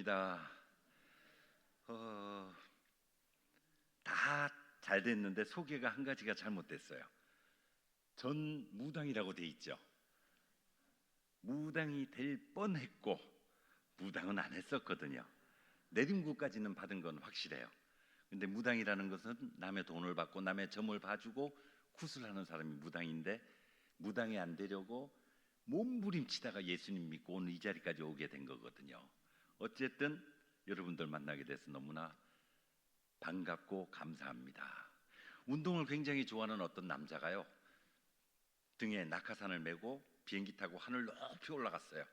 반갑습니다. 다 잘 됐는데 소개가 한 가지가 잘못됐어요. 전 무당이라고 돼 있죠. 무당이 될 뻔했고 무당은 안 했었거든요. 내림구까지는 받은 건 확실해요. 근데 무당이라는 것은 남의 돈을 받고 남의 점을 봐주고 구슬하는 사람이 무당인데, 무당이 안 되려고 몸부림치다가 예수님 믿고 오늘 이 자리까지 오게 된 거거든요. 어쨌든 여러분들 만나게 돼서 너무나 반갑고 감사합니다. 운동을 굉장히 좋아하는 어떤 남자가요, 등에 낙하산을 메고 비행기 타고 하늘 높이 올라갔어요.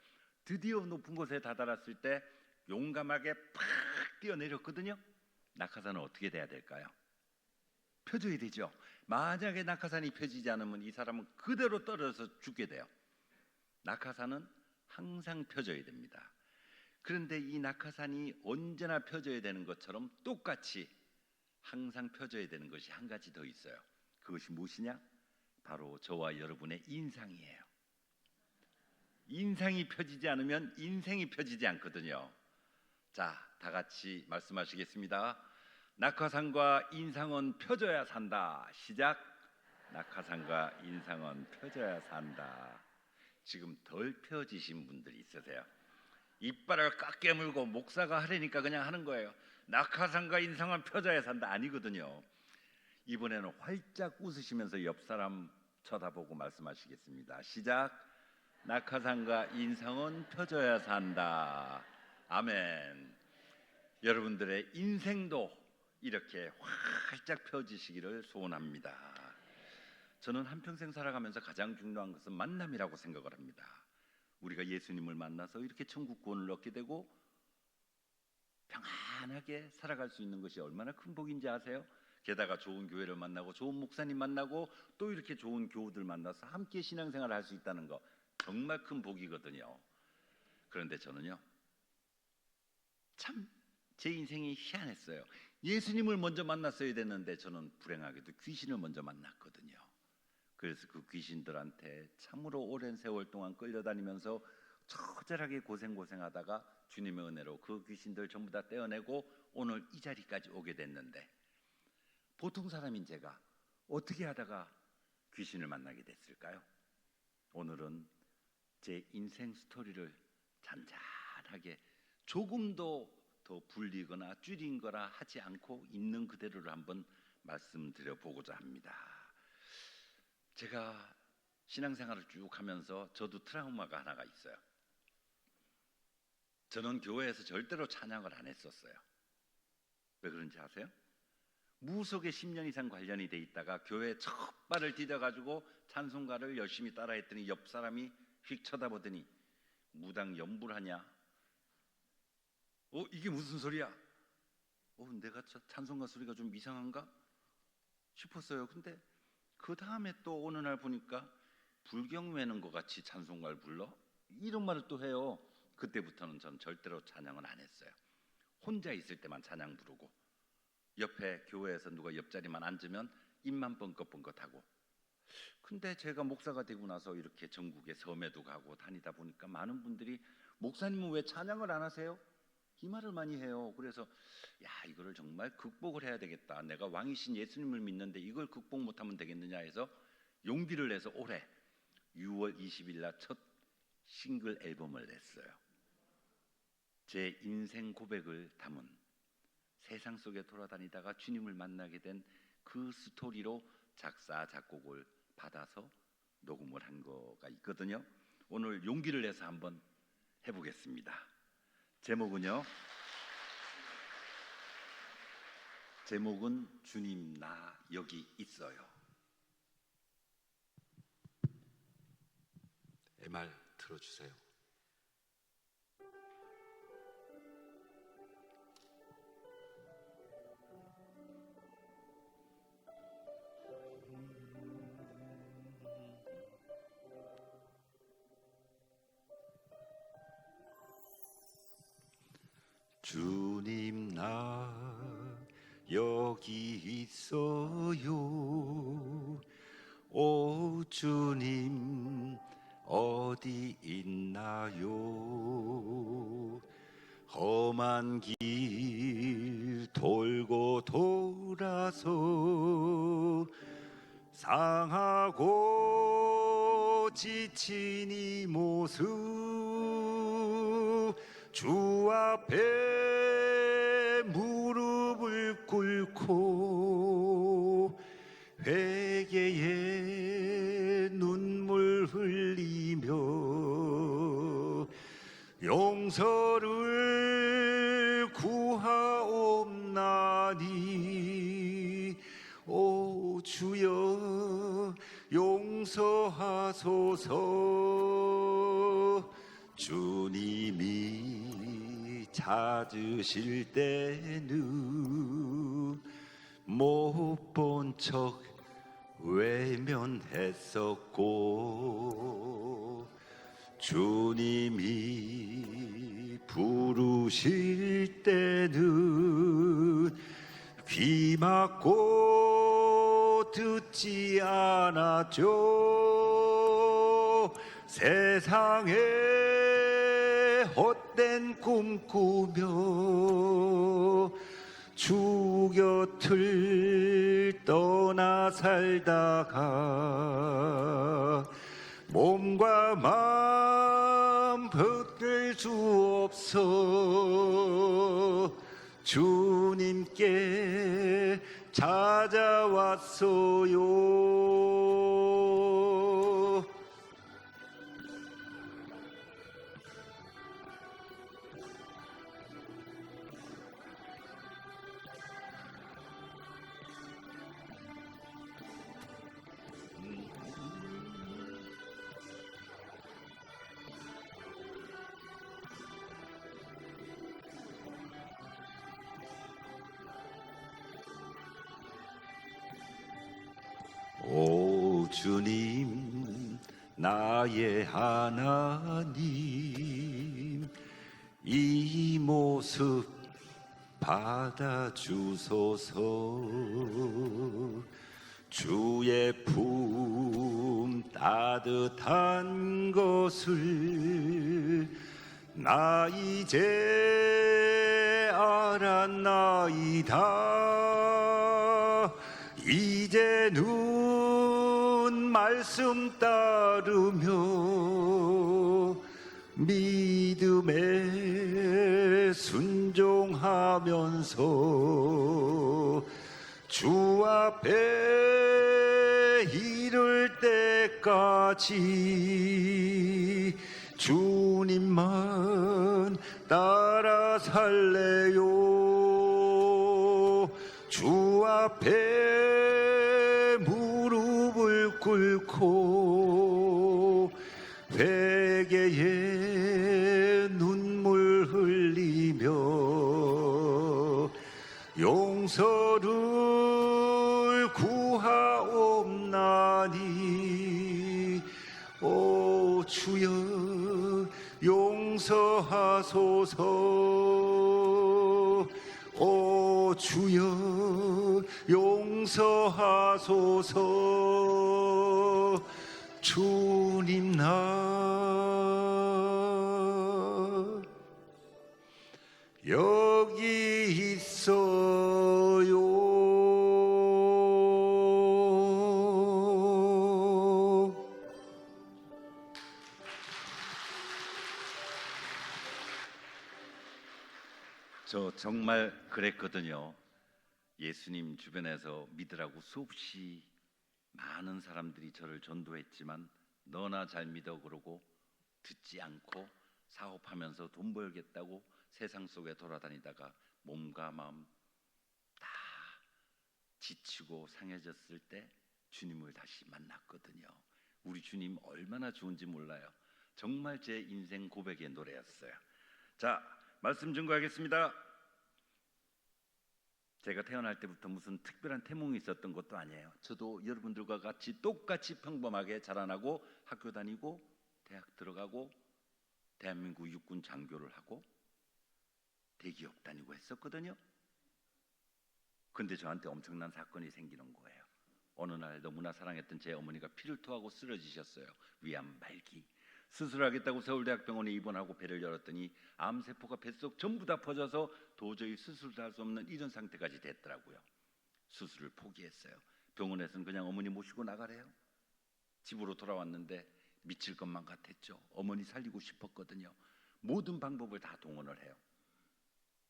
드디어 높은 곳에 다다랐을 때 용감하게 팍 뛰어내렸거든요. 낙하산은 어떻게 돼야 될까요? 펴져야 되죠. 만약에 낙하산이 펴지지 않으면 이 사람은 그대로 떨어져서 죽게 돼요. 낙하산은 항상 펴져야 됩니다. 그런데 이 낙하산이 언제나 펴져야 되는 것처럼 똑같이 항상 펴져야 되는 것이 한 가지 더 있어요. 그것이 무엇이냐? 바로 저와 여러분의 인상이에요. 인상이 펴지지 않으면 인생이 펴지지 않거든요. 자, 다 같이 말씀하시겠습니다. 낙하산과 인상은 펴져야 산다. 시작. 낙하산과 인상은 펴져야 산다. 지금 덜 펴지신 분들이 있으세요. 이빨을 꽉 깨물고 목사가 하려니까 그냥 하는 거예요. 낙하산과 인상은 펴져야 산다. 아니거든요. 이번에는 활짝 웃으시면서 옆 사람 쳐다보고 말씀하시겠습니다. 시작. 낙하산과 인상은 펴져야 산다. 아멘. 여러분들의 인생도 이렇게 활짝 펴지시기를 소원합니다. 저는 한평생 살아가면서 가장 중요한 것은 만남이라고 생각을 합니다. 우리가 예수님을 만나서 이렇게 천국 구원을 얻게 되고 평안하게 살아갈 수 있는 것이 얼마나 큰 복인지 아세요? 게다가 좋은 교회를 만나고 좋은 목사님 만나고 또 이렇게 좋은 교우들 만나서 함께 신앙생활을 할 수 있다는 거 정말 큰 복이거든요. 그런데 저는요, 참 제 인생이 희한했어요. 예수님을 먼저 만났어야 됐는데 저는 불행하게도 귀신을 먼저 만났거든요. 그래서 그 귀신들한테 참으로 오랜 세월 동안 끌려다니면서 처절하게 고생하다가 주님의 은혜로 그 귀신들 전부 다 떼어내고 오늘 이 자리까지 오게 됐는데, 보통 사람인 제가 어떻게 하다가 귀신을 만나게 됐을까요? 오늘은 제 인생 스토리를 잔잔하게 조금도 더 불리거나 줄인 거나 하지 않고 있는 그대로를 한번 말씀드려 보고자 합니다. 제가 신앙생활을 쭉 하면서 저도 트라우마가 하나가 있어요. 저는 교회에서 절대로 찬양을 안 했었어요. 왜 그런지 아세요? 무속에 10년 이상 관련이 돼 있다가 교회에 첫 발을 디뎌가지고 찬송가를 열심히 따라했더니 옆 사람이 휙 쳐다보더니 무당 연불하냐? 이게 무슨 소리야? 내가 찬송가 소리가 좀 이상한가? 싶었어요. 근데 그 다음에 또 어느 날 보니까 불경 외는 것 같이 찬송가를 불러? 이런 말을 또 해요. 그때부터는 전 절대로 찬양은 안 했어요. 혼자 있을 때만 찬양 부르고, 옆에 교회에서 누가 옆자리만 앉으면 입만 뻥긋뻥긋하고. 근데 제가 목사가 되고 나서 이렇게 전국에 섬에도 가고 다니다 보니까 많은 분들이 목사님은 왜 찬양을 안 하세요? 이 말을 많이 해요. 그래서 이거를 정말 극복을 해야 되겠다. 내가 왕이신 예수님을 믿는데 이걸 극복 못하면 되겠느냐 해서 용기를 내서 올해 6월 20일 날 첫 싱글 앨범을 냈어요. 제 인생 고백을 담은, 세상 속에 돌아다니다가 주님을 만나게 된 그 스토리로 작사 작곡을 받아서 녹음을 한 거가 있거든요. 오늘 용기를 내서 한번 해보겠습니다. 제목은 주님 나 여기 있어요. MR 들어주세요. 주님 나 여기 있어요. 오 주님 어디 있나요? 험한 길 돌고 돌아서 상하고 지친 이 모습 주 앞에 무릎을 꿇고 회개의 눈물 흘리며 용서를 구하옵나니 오 주여 용서하소서. 주님이 찾으실 때는 못 본 척 외면했었고 주님이 부르실 때는 귀 막고 듣지 않았죠. 세상에 헛된 꿈 꾸며 주 곁을 떠나 살다가 몸과 마음 붙들 수 없어 주님께 찾아왔어요. 오 주님 나의 하나님 이 모습 받아주소서. 주의 품 따뜻한 것을 나 이제 알았나이다. 이제는 말씀 따르며 믿음에 순종하면서 주 앞에 이를 때까지 주님만 따라 살래요. 주 앞에 무릎을 꿇고 회개의 눈물 흘리며 용서를 구하옵나니 오 주여 용서하소서. 오 주여 용서하소서. 주님 나 여기 있어요. 저 정말 그랬거든요. 예수님 주변에서 믿으라고 수없이 많은 사람들이 저를 전도했지만 너나 잘 믿어 그러고 듣지 않고 사업하면서 돈 벌겠다고 세상 속에 돌아다니다가 몸과 마음 다 지치고 상해졌을 때 주님을 다시 만났거든요. 우리 주님 얼마나 좋은지 몰라요. 정말 제 인생 고백의 노래였어요. 자, 말씀 증거하겠습니다. 제가 태어날 때부터 무슨 특별한 태몽이 있었던 것도 아니에요. 저도 여러분들과 같이 똑같이 평범하게 자라나고 학교 다니고 대학 들어가고 대한민국 육군 장교를 하고 대기업 다니고 했었거든요. 근데 저한테 엄청난 사건이 생기는 거예요. 어느 날 너무나 사랑했던 제 어머니가 피를 토하고 쓰러지셨어요. 위암 말기. 수술하겠다고 서울대학병원에 입원하고 배를 열었더니 암세포가 뱃속 전부 다 퍼져서 도저히 수술도 할 수 없는 이런 상태까지 됐더라고요. 수술을 포기했어요. 병원에서는 그냥 어머니 모시고 나가래요. 집으로 돌아왔는데 미칠 것만 같았죠. 어머니 살리고 싶었거든요. 모든 방법을 다 동원을 해요.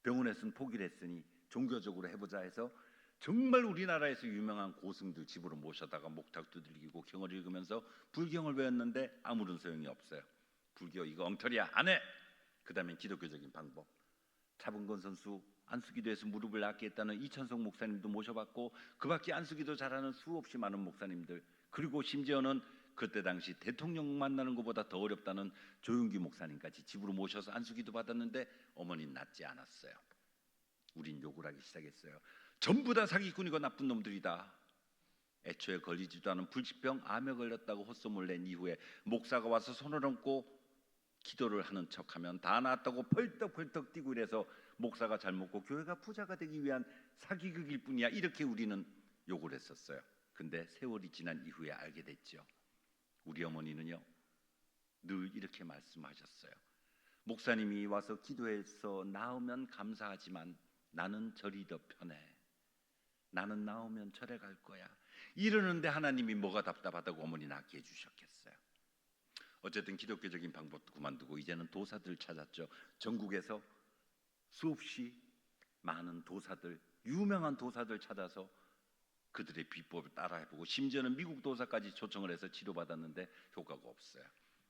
병원에서는 포기를 했으니 종교적으로 해보자 해서 정말 우리나라에서 유명한 고승들 집으로 모셔다가 목탁 두들기고 경을 읽으면서 불경을 외웠는데 아무런 소용이 없어요. 불교 이거 엉터리야, 안 해. 그 다음엔 기독교적인 방법. 차범근 선수 안수기도에서 무릎을 낫게 했다는 이천석 목사님도 모셔봤고, 그 밖에 안수기도 잘하는 수없이 많은 목사님들, 그리고 심지어는 그때 당시 대통령 만나는 것보다 더 어렵다는 조용기 목사님까지 집으로 모셔서 안수기도 받았는데 어머니는 낫지 않았어요. 우린 욕을 하기 시작했어요. 전부 다 사기꾼이고 나쁜 놈들이다. 애초에 걸리지도 않은 불치병 암에 걸렸다고 헛소문을 낸 이후에 목사가 와서 손을 얹고 기도를 하는 척하면 다 나았다고 펄떡펄떡 뛰고 이래서 목사가 잘 먹고 교회가 부자가 되기 위한 사기극일 뿐이야, 이렇게 우리는 욕을 했었어요. 근데 세월이 지난 이후에 알게 됐죠. 우리 어머니는요 늘 이렇게 말씀하셨어요. 목사님이 와서 기도해서 나으면 감사하지만 나는 절이 더 편해. 나는 나오면 절에 갈 거야. 이러는데 하나님이 뭐가 답답하다고 어머니 낫게 해주셨겠어요. 어쨌든 기독교적인 방법도 그만두고 이제는 도사들 찾았죠. 전국에서 수없이 많은 도사들, 유명한 도사들 찾아서 그들의 비법을 따라해보고 심지어는 미국 도사까지 초청을 해서 치료받았는데 효과가 없어요.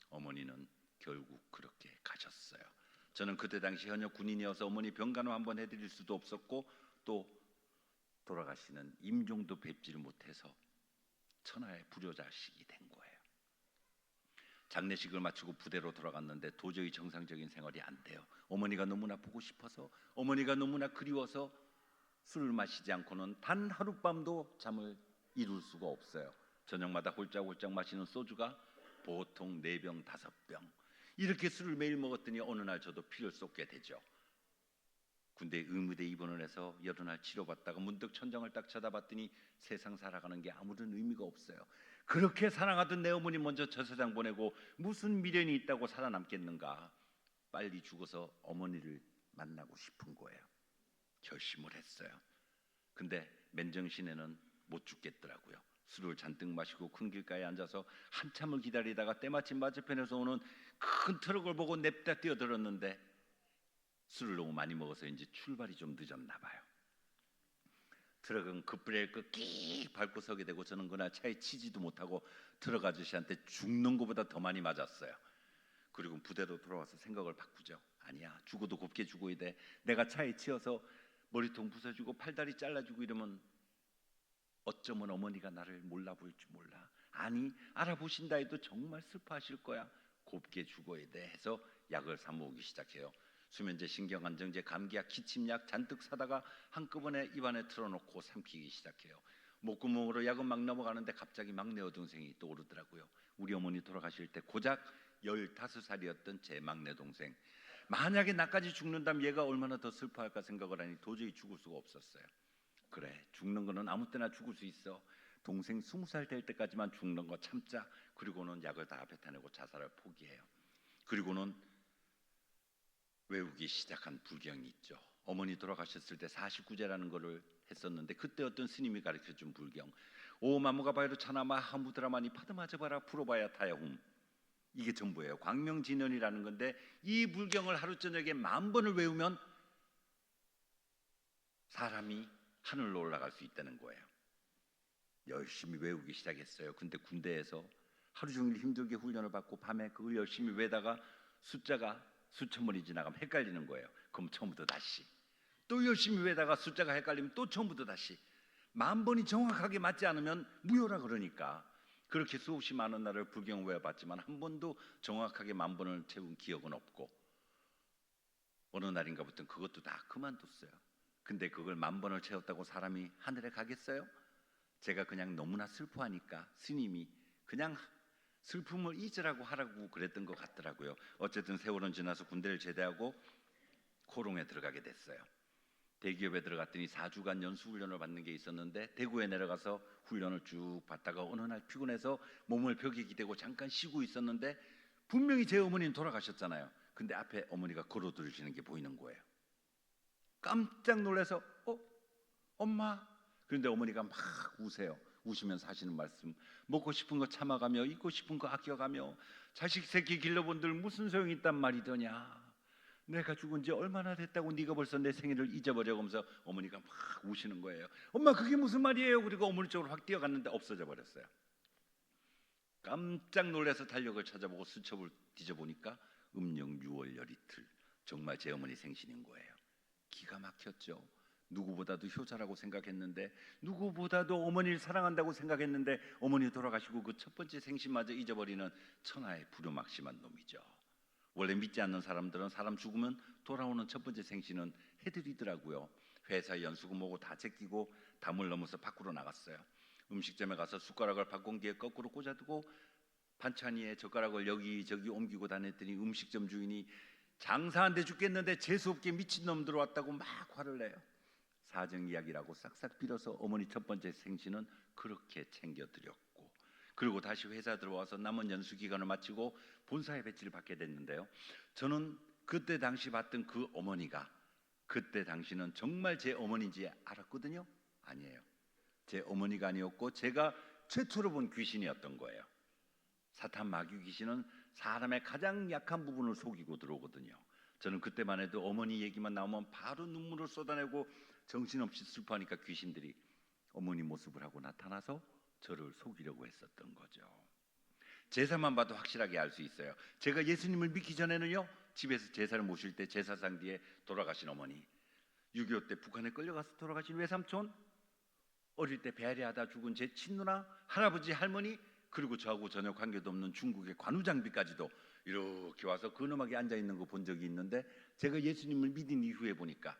어머니는 결국 그렇게 가셨어요. 저는 그때 당시 현역 군인이어서 어머니 병간호 한번 해드릴 수도 없었고 또 돌아가시는 임종도 뵙지를 못해서 천하의 불효자식이 된 거예요. 장례식을 마치고 부대로 돌아갔는데 도저히 정상적인 생활이 안 돼요. 어머니가 너무나 보고 싶어서, 어머니가 너무나 그리워서 술을 마시지 않고는 단 하룻밤도 잠을 이룰 수가 없어요. 저녁마다 홀짝홀짝 마시는 소주가 보통 4병, 5병, 이렇게 술을 매일 먹었더니 어느 날 저도 피를 쏟게 되죠. 군대 의무대 입원을 해서 여러 날 치료받다가 문득 천장을 딱 쳐다봤더니 세상 살아가는 게 아무런 의미가 없어요. 그렇게 사랑하던 내 어머니 먼저 저 세상 보내고 무슨 미련이 있다고 살아남겠는가. 빨리 죽어서 어머니를 만나고 싶은 거예요. 결심을 했어요. 근데 맨정신에는 못 죽겠더라고요. 술을 잔뜩 마시고 큰 길가에 앉아서 한참을 기다리다가 때마침 맞은편에서 오는 큰 트럭을 보고 냅다 뛰어들었는데 술을 너무 많이 먹어서인지 출발이 좀 늦었나 봐요. 트럭은 급브레이크 끽 밟고 서게 되고 저는 그날 차에 치지도 못하고 트럭 아저씨한테 죽는 것보다 더 많이 맞았어요. 그리고 부대로 돌아와서 생각을 바꾸죠. 아니야, 죽어도 곱게 죽어야 돼. 내가 차에 치여서 머리통 부서지고 팔다리 잘라주고 이러면 어쩌면 어머니가 나를 몰라볼지 몰라. 아니, 알아보신다 해도 정말 슬퍼하실 거야. 곱게 죽어야 돼 해서 약을 사 모으기 시작해요. 수면제, 신경안정제, 감기약, 기침약 잔뜩 사다가 한꺼번에 입안에 틀어놓고 삼키기 시작해요. 목구멍으로 약은 막 넘어가는데 갑자기 막내 여동생이 떠오르더라고요. 우리 어머니 돌아가실 때 고작 15살이었던 제 막내 동생. 만약에 나까지 죽는다면 얘가 얼마나 더 슬퍼할까 생각을 하니 도저히 죽을 수가 없었어요. 그래, 죽는 거는 아무 때나 죽을 수 있어. 동생 20살 될 때까지만 죽는 거 참자. 그리고는 약을 다 뱉어내고 자살을 포기해요. 그리고는 외우기 시작한 불경이 있죠. 어머니 돌아가셨을 때 49제라는 거를 했었는데 그때 어떤 스님이 가르쳐준 불경. 오 마무가바이로 차나마 하무드라마니 파드마저바라 풀어봐야 타야훔. 이게 전부예요. 광명진언이라는 건데 이 불경을 하루 저녁에 10,000번을 외우면 사람이 하늘로 올라갈 수 있다는 거예요. 열심히 외우기 시작했어요. 근데 군대에서 하루 종일 힘들게 훈련을 받고 밤에 그걸 열심히 외다가 숫자가 수천 번이 지나가면 헷갈리는 거예요. 그럼 처음부터 다시. 또 열심히 외다가 숫자가 헷갈리면 또 처음부터 다시. 10,000번이 정확하게 맞지 않으면 무효라 그러니까. 그렇게 수없이 많은 날을 불경 외워봤지만 한 번도 정확하게 10,000번을 채운 기억은 없고 어느 날인가부터는 그것도 다 그만뒀어요. 근데 그걸 10,000번을 채웠다고 사람이 하늘에 가겠어요? 제가 그냥 너무나 슬퍼하니까 스님이 그냥 슬픔을 잊으라고 하라고 그랬던 것 같더라고요. 어쨌든 세월은 지나서 군대를 제대하고 코롱에 들어가게 됐어요. 대기업에 들어갔더니 4주간 연수훈련을 받는 게 있었는데 대구에 내려가서 훈련을 쭉 받다가 어느 날 피곤해서 몸을 벽에 기대고 잠깐 쉬고 있었는데 분명히 제 어머니는 돌아가셨잖아요. 근데 앞에 어머니가 걸어 들으시는 게 보이는 거예요. 깜짝 놀라서 엄마. 그런데 어머니가 막 우세요. 우시면서 하시는 말씀, 먹고 싶은 거 참아가며 입고 싶은 거 아껴가며 자식 새끼 길러본들 무슨 소용이 있단 말이더냐. 내가 죽은 지 얼마나 됐다고 네가 벌써 내 생일을 잊어버려. 하면서 어머니가 막 우시는 거예요. 엄마 그게 무슨 말이에요? 그리고 어머니 쪽으로 확 뛰어갔는데 없어져 버렸어요. 깜짝 놀라서 달력을 찾아보고 수첩을 뒤져보니까 음력 6월 열이틀, 정말 제 어머니 생신인 거예요. 기가 막혔죠. 누구보다도 효자라고 생각했는데, 누구보다도 어머니를 사랑한다고 생각했는데 어머니 돌아가시고 그 첫 번째 생신마저 잊어버리는 천하의 불효막심한 놈이죠. 원래 믿지 않는 사람들은 사람 죽으면 돌아오는 첫 번째 생신은 해드리더라고요. 회사 연수금 오고 다 제끼고 담을 넘어서 밖으로 나갔어요. 음식점에 가서 숟가락을 밥공기에 거꾸로 꽂아두고 반찬 위에 젓가락을 여기저기 옮기고 다녔더니 음식점 주인이 장사 안 돼 죽겠는데 재수없게 미친놈 들어왔다고 막 화를 내요. 사정 이야기라고 싹싹 빌어서 어머니 첫 번째 생신은 그렇게 챙겨드렸고, 그리고 다시 회사 들어와서 남은 연수 기간을 마치고 본사에 배치를 받게 됐는데요. 저는 그때 당시 봤던 그 어머니가 그때 당시는 정말 제 어머니인지 알았거든요. 아니에요. 제 어머니가 아니었고 제가 최초로 본 귀신이었던 거예요. 사탄 마귀 귀신은 사람의 가장 약한 부분을 속이고 들어오거든요. 저는 그때만 해도 어머니 얘기만 나오면 바로 눈물을 쏟아내고 정신없이 슬퍼하니까 귀신들이 어머니 모습을 하고 나타나서 저를 속이려고 했었던 거죠. 제사만 봐도 확실하게 알 수 있어요. 제가 예수님을 믿기 전에는요, 집에서 제사를 모실 때 제사상 뒤에 돌아가신 어머니, 6.25 때 북한에 끌려가서 돌아가신 외삼촌, 어릴 때 배앓이하다 죽은 제 친누나, 할아버지, 할머니, 그리고 저하고 전혀 관계도 없는 중국의 관우장비까지도 이렇게 와서 근엄하게 앉아있는 거 본 적이 있는데, 제가 예수님을 믿은 이후에 보니까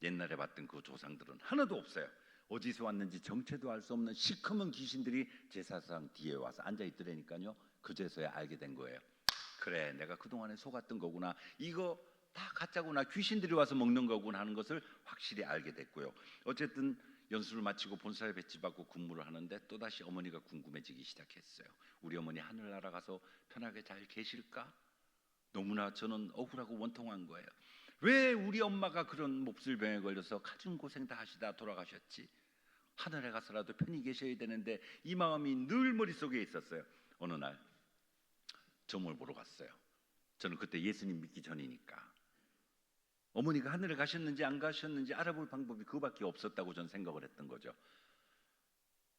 옛날에 봤던 그 조상들은 하나도 없어요. 어디서 왔는지 정체도 알 수 없는 시커먼 귀신들이 제사상 뒤에 와서 앉아있더라니까요. 그제서야 알게 된 거예요. 그래, 내가 그동안에 속았던 거구나, 이거 다 가짜구나, 귀신들이 와서 먹는 거구나 하는 것을 확실히 알게 됐고요. 어쨌든 연수를 마치고 본사에 배치받고 근무를 하는데 또다시 어머니가 궁금해지기 시작했어요. 우리 어머니 하늘 날아가서 편하게 잘 계실까? 너무나 저는 억울하고 원통한 거예요. 왜 우리 엄마가 그런 몹쓸 병에 걸려서 가진 고생 다 하시다 돌아가셨지? 하늘에 가서라도 편히 계셔야 되는데 이 마음이 늘 머릿속에 있었어요. 어느 날 점을 보러 갔어요. 저는 그때 예수님 믿기 전이니까 어머니가 하늘에 가셨는지 안 가셨는지 알아볼 방법이 그거밖에 없었다고 저는 생각을 했던 거죠.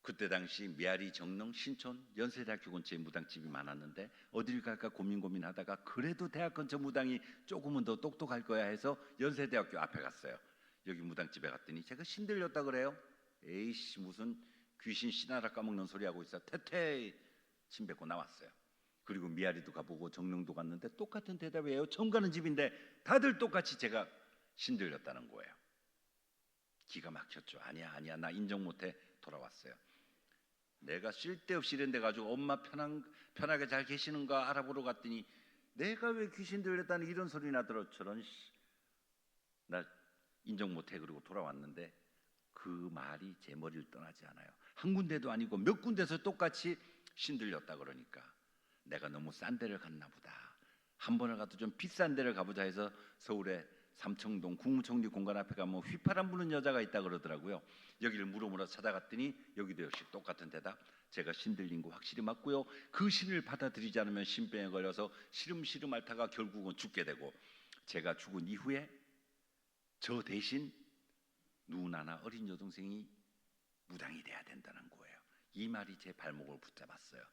그때 당시 미아리, 정릉, 신촌, 연세대학교 근처에 무당집이 많았는데 어딜 갈까 고민하다가 그래도 대학 근처 무당이 조금은 더 똑똑할 거야 해서 연세대학교 앞에 갔어요. 여기 무당집에 갔더니 제가 신들렸다 그래요. 에이씨, 무슨 귀신 씨나라 까먹는 소리 하고 있어. 태태 침 뱉고 나왔어요. 그리고 미아리도 가보고 정릉도 갔는데 똑같은 대답이에요. 처음 가는 집인데 다들 똑같이 제가 신들렸다는 거예요. 기가 막혔죠. 아니야 나 인정 못해. 돌아왔어요. 내가 쓸데없이 이런 데 가지고 엄마 편하게 잘 계시는가 알아보러 갔더니 내가 왜 귀신 들렸다는 이런 소리나 들어. 저런 나 인정 못해. 그리고 돌아왔는데 그 말이 제 머리를 떠나지 않아요. 한 군데도 아니고 몇 군데서 똑같이 신들렸다 그러니까 내가 너무 싼 데를 갔나 보다. 한 번을 가도 좀 비싼 데를 가보자 해서 서울에 삼청동 국무총리 공간 앞에 가면 휘파람 부는 여자가 있다 그러더라고요. 여기를 물어물어 찾아갔더니 여기도 역시 똑같은 대답. 제가 신들린 거 확실히 맞고요. 그 신을 받아들이지 않으면 신병에 걸려서 시름시름 앓다가 결국은 죽게 되고, 제가 죽은 이후에 저 대신 누나나 어린 여동생이 무당이 돼야 된다는 거예요. 이 말이 제 발목을 붙잡았어요.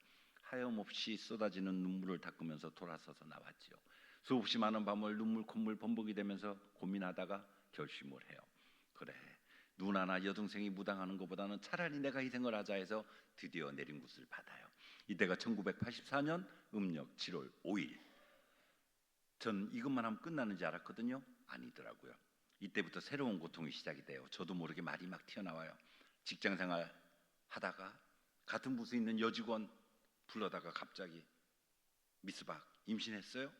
하염없이 쏟아지는 눈물을 닦으면서 돌아서서 나왔지요. 수없이 많은 밤을 눈물 콧물 범벅이 되면서 고민하다가 결심을 해요. 그래, 누나나 여동생이 무당하는 것보다는 차라리 내가 희생을 하자 해서 드디어 내린 굿을 받아요. 이때가 1984년 음력 7월 5일. 전 이것만 하면 끝나는 줄 알았거든요. 아니더라고요. 이때부터 새로운 고통이 시작이 돼요. 저도 모르게 말이 막 튀어나와요. 직장생활 하다가 같은 부서에 있는 여직원 불러다가 갑자기 미스박 임신했어요?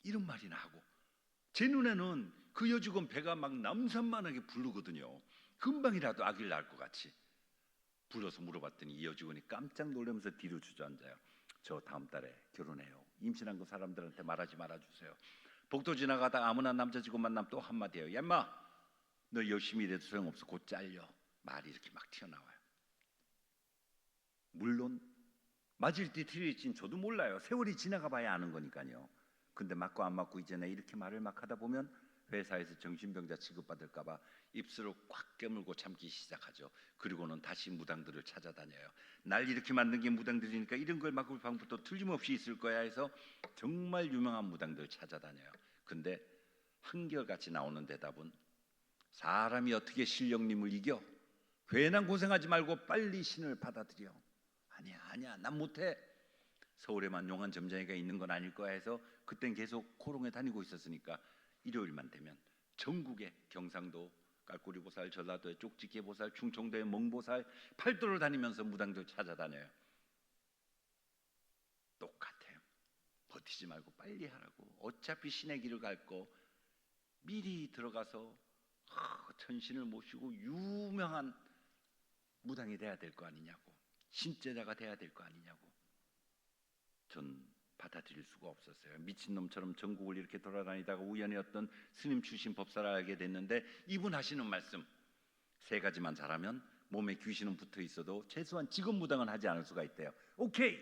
이런 말이나 하고, 제 눈에는 그 여직원 배가 막 남산만하게 부르거든요. 금방이라도 아기를 낳을 것 같이. 불러서 물어봤더니 이 여직원이 깜짝 놀라면서 뒤로 주저앉아요. 저 다음 달에 결혼해요. 임신한 그 사람들한테 말하지 말아주세요. 복도 지나가다 아무나 남자 직원 만나면 또 한마디 해요. 야 인마, 너 열심히 일해도 소용없어. 곧 잘려. 말이 이렇게 막 튀어나와요. 물론 맞을지 틀릴지는 저도 몰라요. 세월이 지나가 봐야 아는 거니까요. 근데 맞고 안 맞고 이제는 이렇게 말을 막 하다 보면 회사에서 정신병자 취급받을까봐 입술을 꽉 깨물고 참기 시작하죠. 그리고는 다시 무당들을 찾아다녀요. 날 이렇게 만든 게 무당들이니까 이런 걸 막을 방법도 틀림없이 있을 거야 해서 정말 유명한 무당들 찾아다녀요. 근데 한결같이 나오는 대답은 사람이 어떻게 신령님을 이겨? 괜한 고생하지 말고 빨리 신을 받아들여. 아니야 난 못해. 서울에만 용한 점쟁이가 있는 건 아닐 거야 해서 그땐 계속 코롱에 다니고 있었으니까 일요일만 되면 전국에 경상도 깔꼬리보살, 전라도의 쪽지게보살, 충청도의 멍보살, 팔도를 다니면서 무당들 찾아다녀요. 똑같아요. 버티지 말고 빨리 하라고. 어차피 신의 길을 갈 거 미리 들어가서 천신을 모시고 유명한 무당이 돼야 될 거 아니냐고, 신제자가 돼야 될 거 아니냐고. 전 받아들일 수가 없었어요. 미친놈처럼 전국을 이렇게 돌아다니다가 우연히 어떤 스님 출신 법사를 알게 됐는데 이분 하시는 말씀 세 가지만 잘하면 몸에 귀신은 붙어 있어도 최소한 직업 무당은 하지 않을 수가 있대요. 오케이,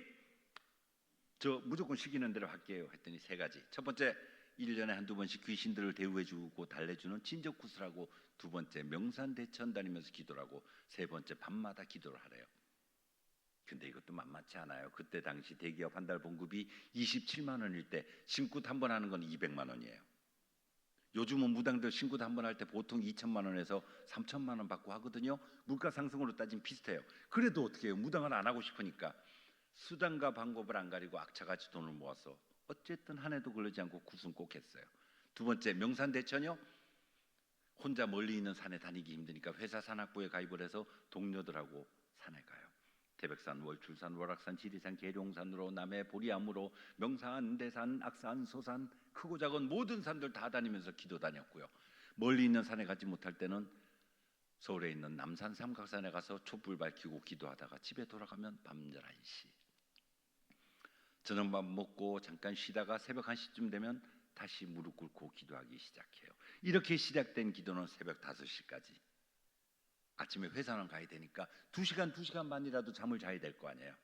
저 무조건 시키는 대로 할게요 했더니 세 가지. 첫 번째, 1년에 한두 번씩 귀신들을 대우해주고 달래주는 친적구슬하고, 두 번째 명산대천 다니면서 기도를 하고, 세 번째 밤마다 기도를 하래요. 근데 이것도 만만치 않아요. 그때 당시 대기업 한 달 봉급이 27만 원일 때 신굿 한 번 하는 건 200만 원이에요. 요즘은 무당들 신굿 한 번 할 때 보통 2천만 원에서 3천만 원 받고 하거든요. 물가 상승으로 따지면 비슷해요. 그래도 어떻게 해요? 무당을 안 하고 싶으니까 수단과 방법을 안 가리고 악착같이 돈을 모아서 어쨌든 한 해도 걸리지 않고 구순 꼭 했어요. 두 번째, 명산대천이요. 혼자 멀리 있는 산에 다니기 힘드니까 회사 산악부에 가입을 해서 동료들하고 산에 가요. 태백산, 월출산, 월악산, 지리산, 계룡산으로 남해 보리암으로 명산, 대산, 악산, 소산, 크고 작은 모든 산들 다 다니면서 기도 다녔고요. 멀리 있는 산에 가지 못할 때는 서울에 있는 남산 삼각산에 가서 촛불 밝히고 기도하다가 집에 돌아가면 밤 11시. 저녁밥 먹고 잠깐 쉬다가 새벽 1시쯤 되면 다시 무릎 꿇고 기도하기 시작해요. 이렇게 시작된 기도는 새벽 5시까지. 아침에 회사는 가야 되니까 2시간 반이라도 잠을 자야 될 거 아니에요.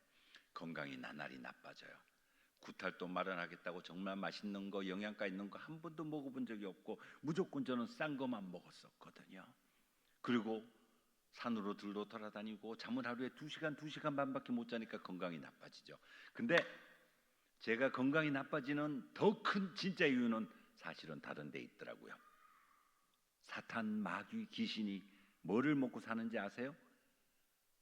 건강이 나날이 나빠져요. 구탈도 마련하겠다고 정말 맛있는 거, 영양가 있는 거 한 번도 먹어본 적이 없고 무조건 저는 싼 거만 먹었었거든요. 그리고 산으로 들로 돌아다니고 잠을 하루에 2시간 반밖에 못 자니까 건강이 나빠지죠. 근데 제가 건강이 나빠지는 더 큰 진짜 이유는 사실은 다른 데 있더라고요. 사탄, 마귀, 귀신이 뭐를 먹고 사는지 아세요?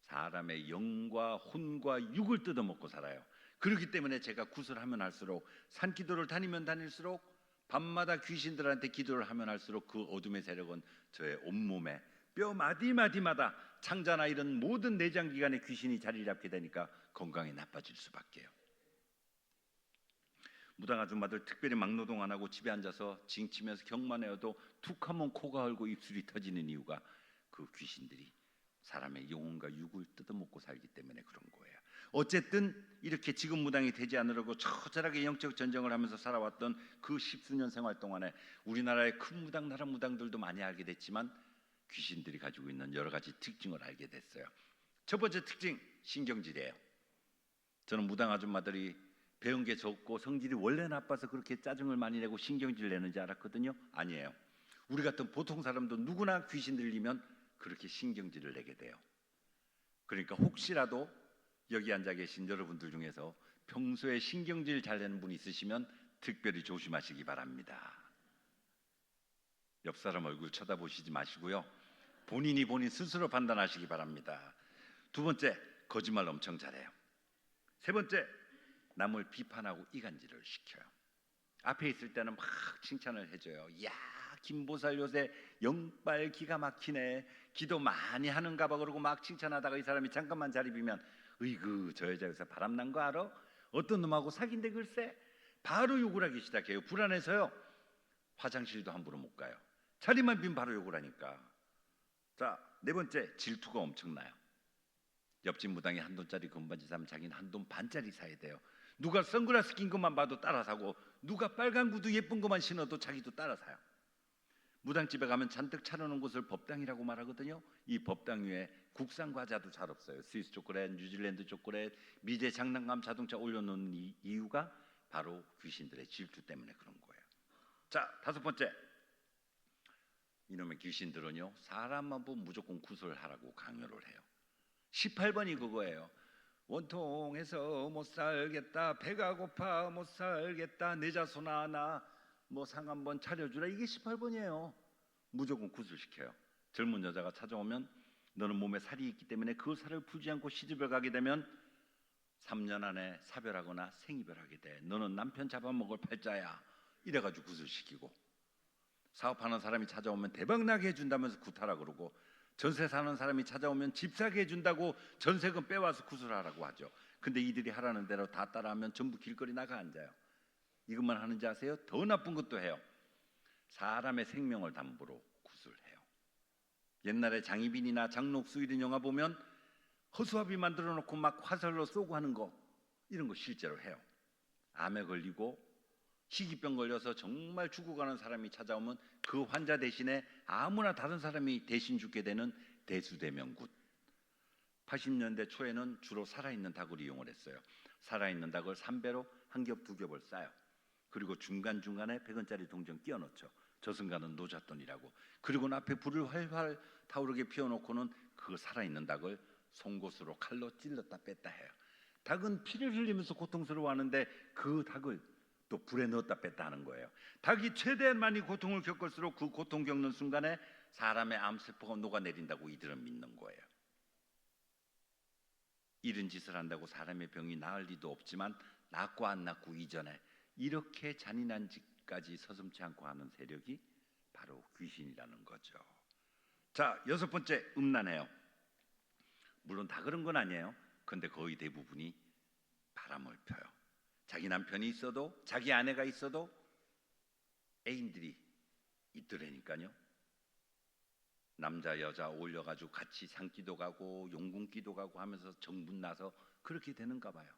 사람의 영과 혼과 육을 뜯어먹고 살아요. 그렇기 때문에 제가 구슬하면 할수록, 산기도를 다니면 다닐수록, 밤마다 귀신들한테 기도를 하면 할수록 그 어둠의 세력은 저의 온몸에 뼈 마디마디마다 창자나 이런 모든 내장기관에 귀신이 자리 잡게 되니까 건강이 나빠질 수밖에요. 무당 아줌마들 특별히 막노동 안 하고 집에 앉아서 징치면서 경만해도 툭하면 코가 헐고 입술이 터지는 이유가 그 귀신들이 사람의 영혼과 육을 뜯어먹고 살기 때문에 그런 거예요. 어쨌든 이렇게 지금 무당이 되지 않으려고 처절하게 영적 전쟁을 하면서 살아왔던 그 십수년 생활 동안에 우리나라의 큰 무당, 나라 무당들도 많이 알게 됐지만 귀신들이 가지고 있는 여러 가지 특징을 알게 됐어요. 첫 번째 특징, 신경질이에요. 저는 무당 아줌마들이 배운 게 적고 성질이 원래 나빠서 그렇게 짜증을 많이 내고 신경질 내는지 알았거든요. 아니에요. 우리 같은 보통 사람도 누구나 귀신 들리면 그렇게 신경질을 내게 돼요. 그러니까 혹시라도 여기 앉아 계신 여러분들 중에서 평소에 신경질 잘 내는 분 있으시면 특별히 조심하시기 바랍니다. 옆 사람 얼굴 쳐다보시지 마시고요. 본인이 본인 스스로 판단하시기 바랍니다. 두 번째, 거짓말 엄청 잘해요. 세 번째, 남을 비판하고 이간질을 시켜요. 앞에 있을 때는 막 칭찬을 해줘요. 야, 김보살 요새 영빨 기가 막히네. 기도 많이 하는가 봐. 그러고 막 칭찬하다가 이 사람이 잠깐만 자리 비면 으이그 저 여자 요새 바람난 거 알아? 어떤 놈하고 사귄데 글쎄. 바로 욕을 하기 시작해요. 불안해서요. 화장실도 함부로 못 가요. 자리만 비면 바로 욕을 하니까. 자, 네 번째, 질투가 엄청나요. 옆집 무당이 한 돈짜리 금반지 사면 자기는 한 돈 반짜리 사야 돼요. 누가 선글라스 낀 것만 봐도 따라 사고, 누가 빨간 구두 예쁜 것만 신어도 자기도 따라 사요. 무당집에 가면 잔뜩 차려놓은 곳을 법당이라고 말하거든요. 이 법당 위에 국산 과자도 잘 없어요. 스위스 초콜릿, 뉴질랜드 초콜릿, 미제 장난감 자동차 올려놓는 이유가 바로 귀신들의 질투 때문에 그런 거예요. 자, 5번째, 이놈의 귀신들은요, 사람만 보면 무조건 구슬하라고 강요를 해요. 18번이 그거예요. 원통해서 못 살겠다, 배가 고파 못 살겠다, 내 자손 하나 뭐 상 한번 차려주라. 이게 18번이에요. 무조건 구슬시켜요. 젊은 여자가 찾아오면 너는 몸에 살이 있기 때문에 그 살을 풀지 않고 시집을 가게 되면 3년 안에 사별하거나 생이별하게 돼. 너는 남편 잡아먹을 팔자야. 이래가지고 구슬시키고, 사업하는 사람이 찾아오면 대박나게 해준다면서 구타라 그러고, 전세 사는 사람이 찾아오면 집 사게 해준다고 전세금 빼와서 구슬하라고 하죠. 근데 이들이 하라는 대로 다 따라하면 전부 길거리 나가 앉아요. 이것만 하는지 아세요? 더 나쁜 것도 해요. 사람의 생명을 담보로 구슬해요. 옛날에 장희빈이나 장록수 이런 영화 보면 허수아비 만들어 놓고 막 화살로 쏘고 하는 거, 이런 거 실제로 해요. 암에 걸리고 희귀병 걸려서 정말 죽어가는 사람이 찾아오면 그 환자 대신에 아무나 다른 사람이 대신 죽게 되는 대수대명굿. 80년대 초에는 주로 살아있는 닭을 이용을 했어요. 살아있는 닭을 3배로 한 겹, 2겹을 싸요. 그리고 중간중간에 100원짜리 동전 끼워 넣죠. 저승가는 노잣돈이라고. 그리고 앞에 불을 활활 타오르게 피워놓고는 그 살아있는 닭을 송곳으로 칼로 찔렀다 뺐다 해요. 닭은 피를 흘리면서 고통스러워하는데 그 닭을 또 불에 넣었다 뺐다 하는 거예요. 닭이 최대한 많이 고통을 겪을수록 그 고통 겪는 순간에 사람의 암세포가 녹아내린다고 이들은 믿는 거예요. 이런 짓을 한다고 사람의 병이 나을 리도 없지만 낫고 안 낫고 이전에 이렇게 잔인한 짓까지 서슴지 않고 하는 세력이 바로 귀신이라는 거죠. 자, 6번째, 음란해요. 물론 다 그런 건 아니에요. 근데 거의 대부분이 바람을 펴요. 자기 남편이 있어도, 자기 아내가 있어도 애인들이 있더라니까요. 남자 여자 올려가지고 같이 산기도 가고 용궁기도 가고 하면서 정분 나서 그렇게 되는가 봐요.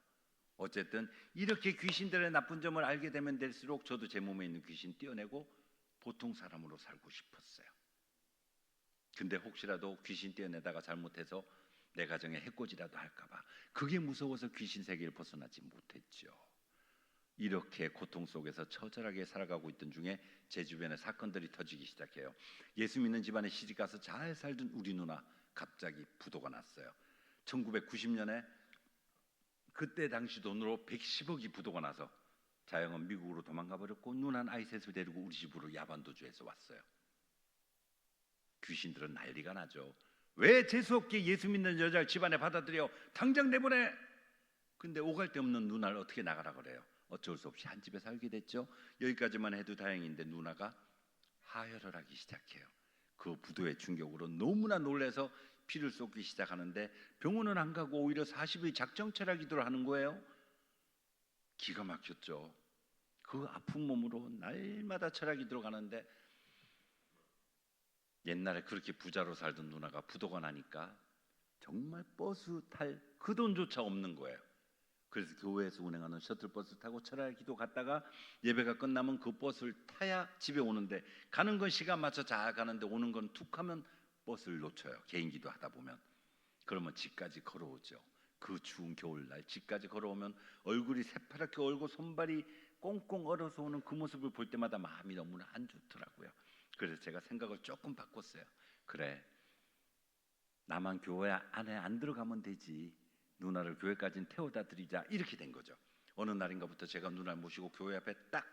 어쨌든 이렇게 귀신들의 나쁜 점을 알게 되면 될수록 저도 제 몸에 있는 귀신 떼어내고 보통 사람으로 살고 싶었어요. 근데 혹시라도 귀신 떼어내다가 잘못해서 내 가정에 해코지라도 할까봐, 그게 무서워서 귀신 세계를 벗어나지 못했죠. 이렇게 고통 속에서 처절하게 살아가고 있던 중에 제 주변에 사건들이 터지기 시작해요. 예수 믿는 집안에 시집가서 잘 살던 우리 누나 갑자기 부도가 났어요. 1990년에 그때 당시 돈으로 110억이 부도가 나서 자영은 미국으로 도망가 버렸고, 누나는 아이 셋을 데리고 우리 집으로 야반도주해서 왔어요. 귀신들은 난리가 나죠. 왜 재수없게 예수 믿는 여자를 집안에 받아들여? 당장 내보내! 근데 오갈 데 없는 누나를 어떻게 나가라 그래요? 어쩔 수 없이 한 집에 살게 됐죠. 여기까지만 해도 다행인데 누나가 하혈을 하기 시작해요. 그 부도의 충격으로 너무나 놀라서 피를 쏟기 시작하는데 병원은 안 가고 오히려 40일 작정 철학 기도를 하는 거예요. 기가 막혔죠. 그 아픈 몸으로 날마다 철학 기도로 가는데, 옛날에 그렇게 부자로 살던 누나가 부도가 나니까 정말 버스 탈 그 돈조차 없는 거예요. 그래서 교회에서 운행하는 셔틀버스 타고 철학 기도 갔다가 예배가 끝나면 그 버스를 타야 집에 오는데, 가는 건 시간 맞춰 잘 가는데 오는 건 툭 하면 버스를 놓쳐요. 개인 기도 하다 보면. 그러면 집까지 걸어오죠. 그 추운 겨울날 집까지 걸어오면 얼굴이 새파랗게 얼고 손발이 꽁꽁 얼어서 오는 그 모습을 볼 때마다 마음이 너무나 안 좋더라고요. 그래서 제가 생각을 조금 바꿨어요. 그래, 나만 교회 안에 안 들어가면 되지, 누나를 교회까지는 태워다 드리자, 이렇게 된 거죠. 어느 날인가부터 제가 누나를 모시고 교회 앞에 딱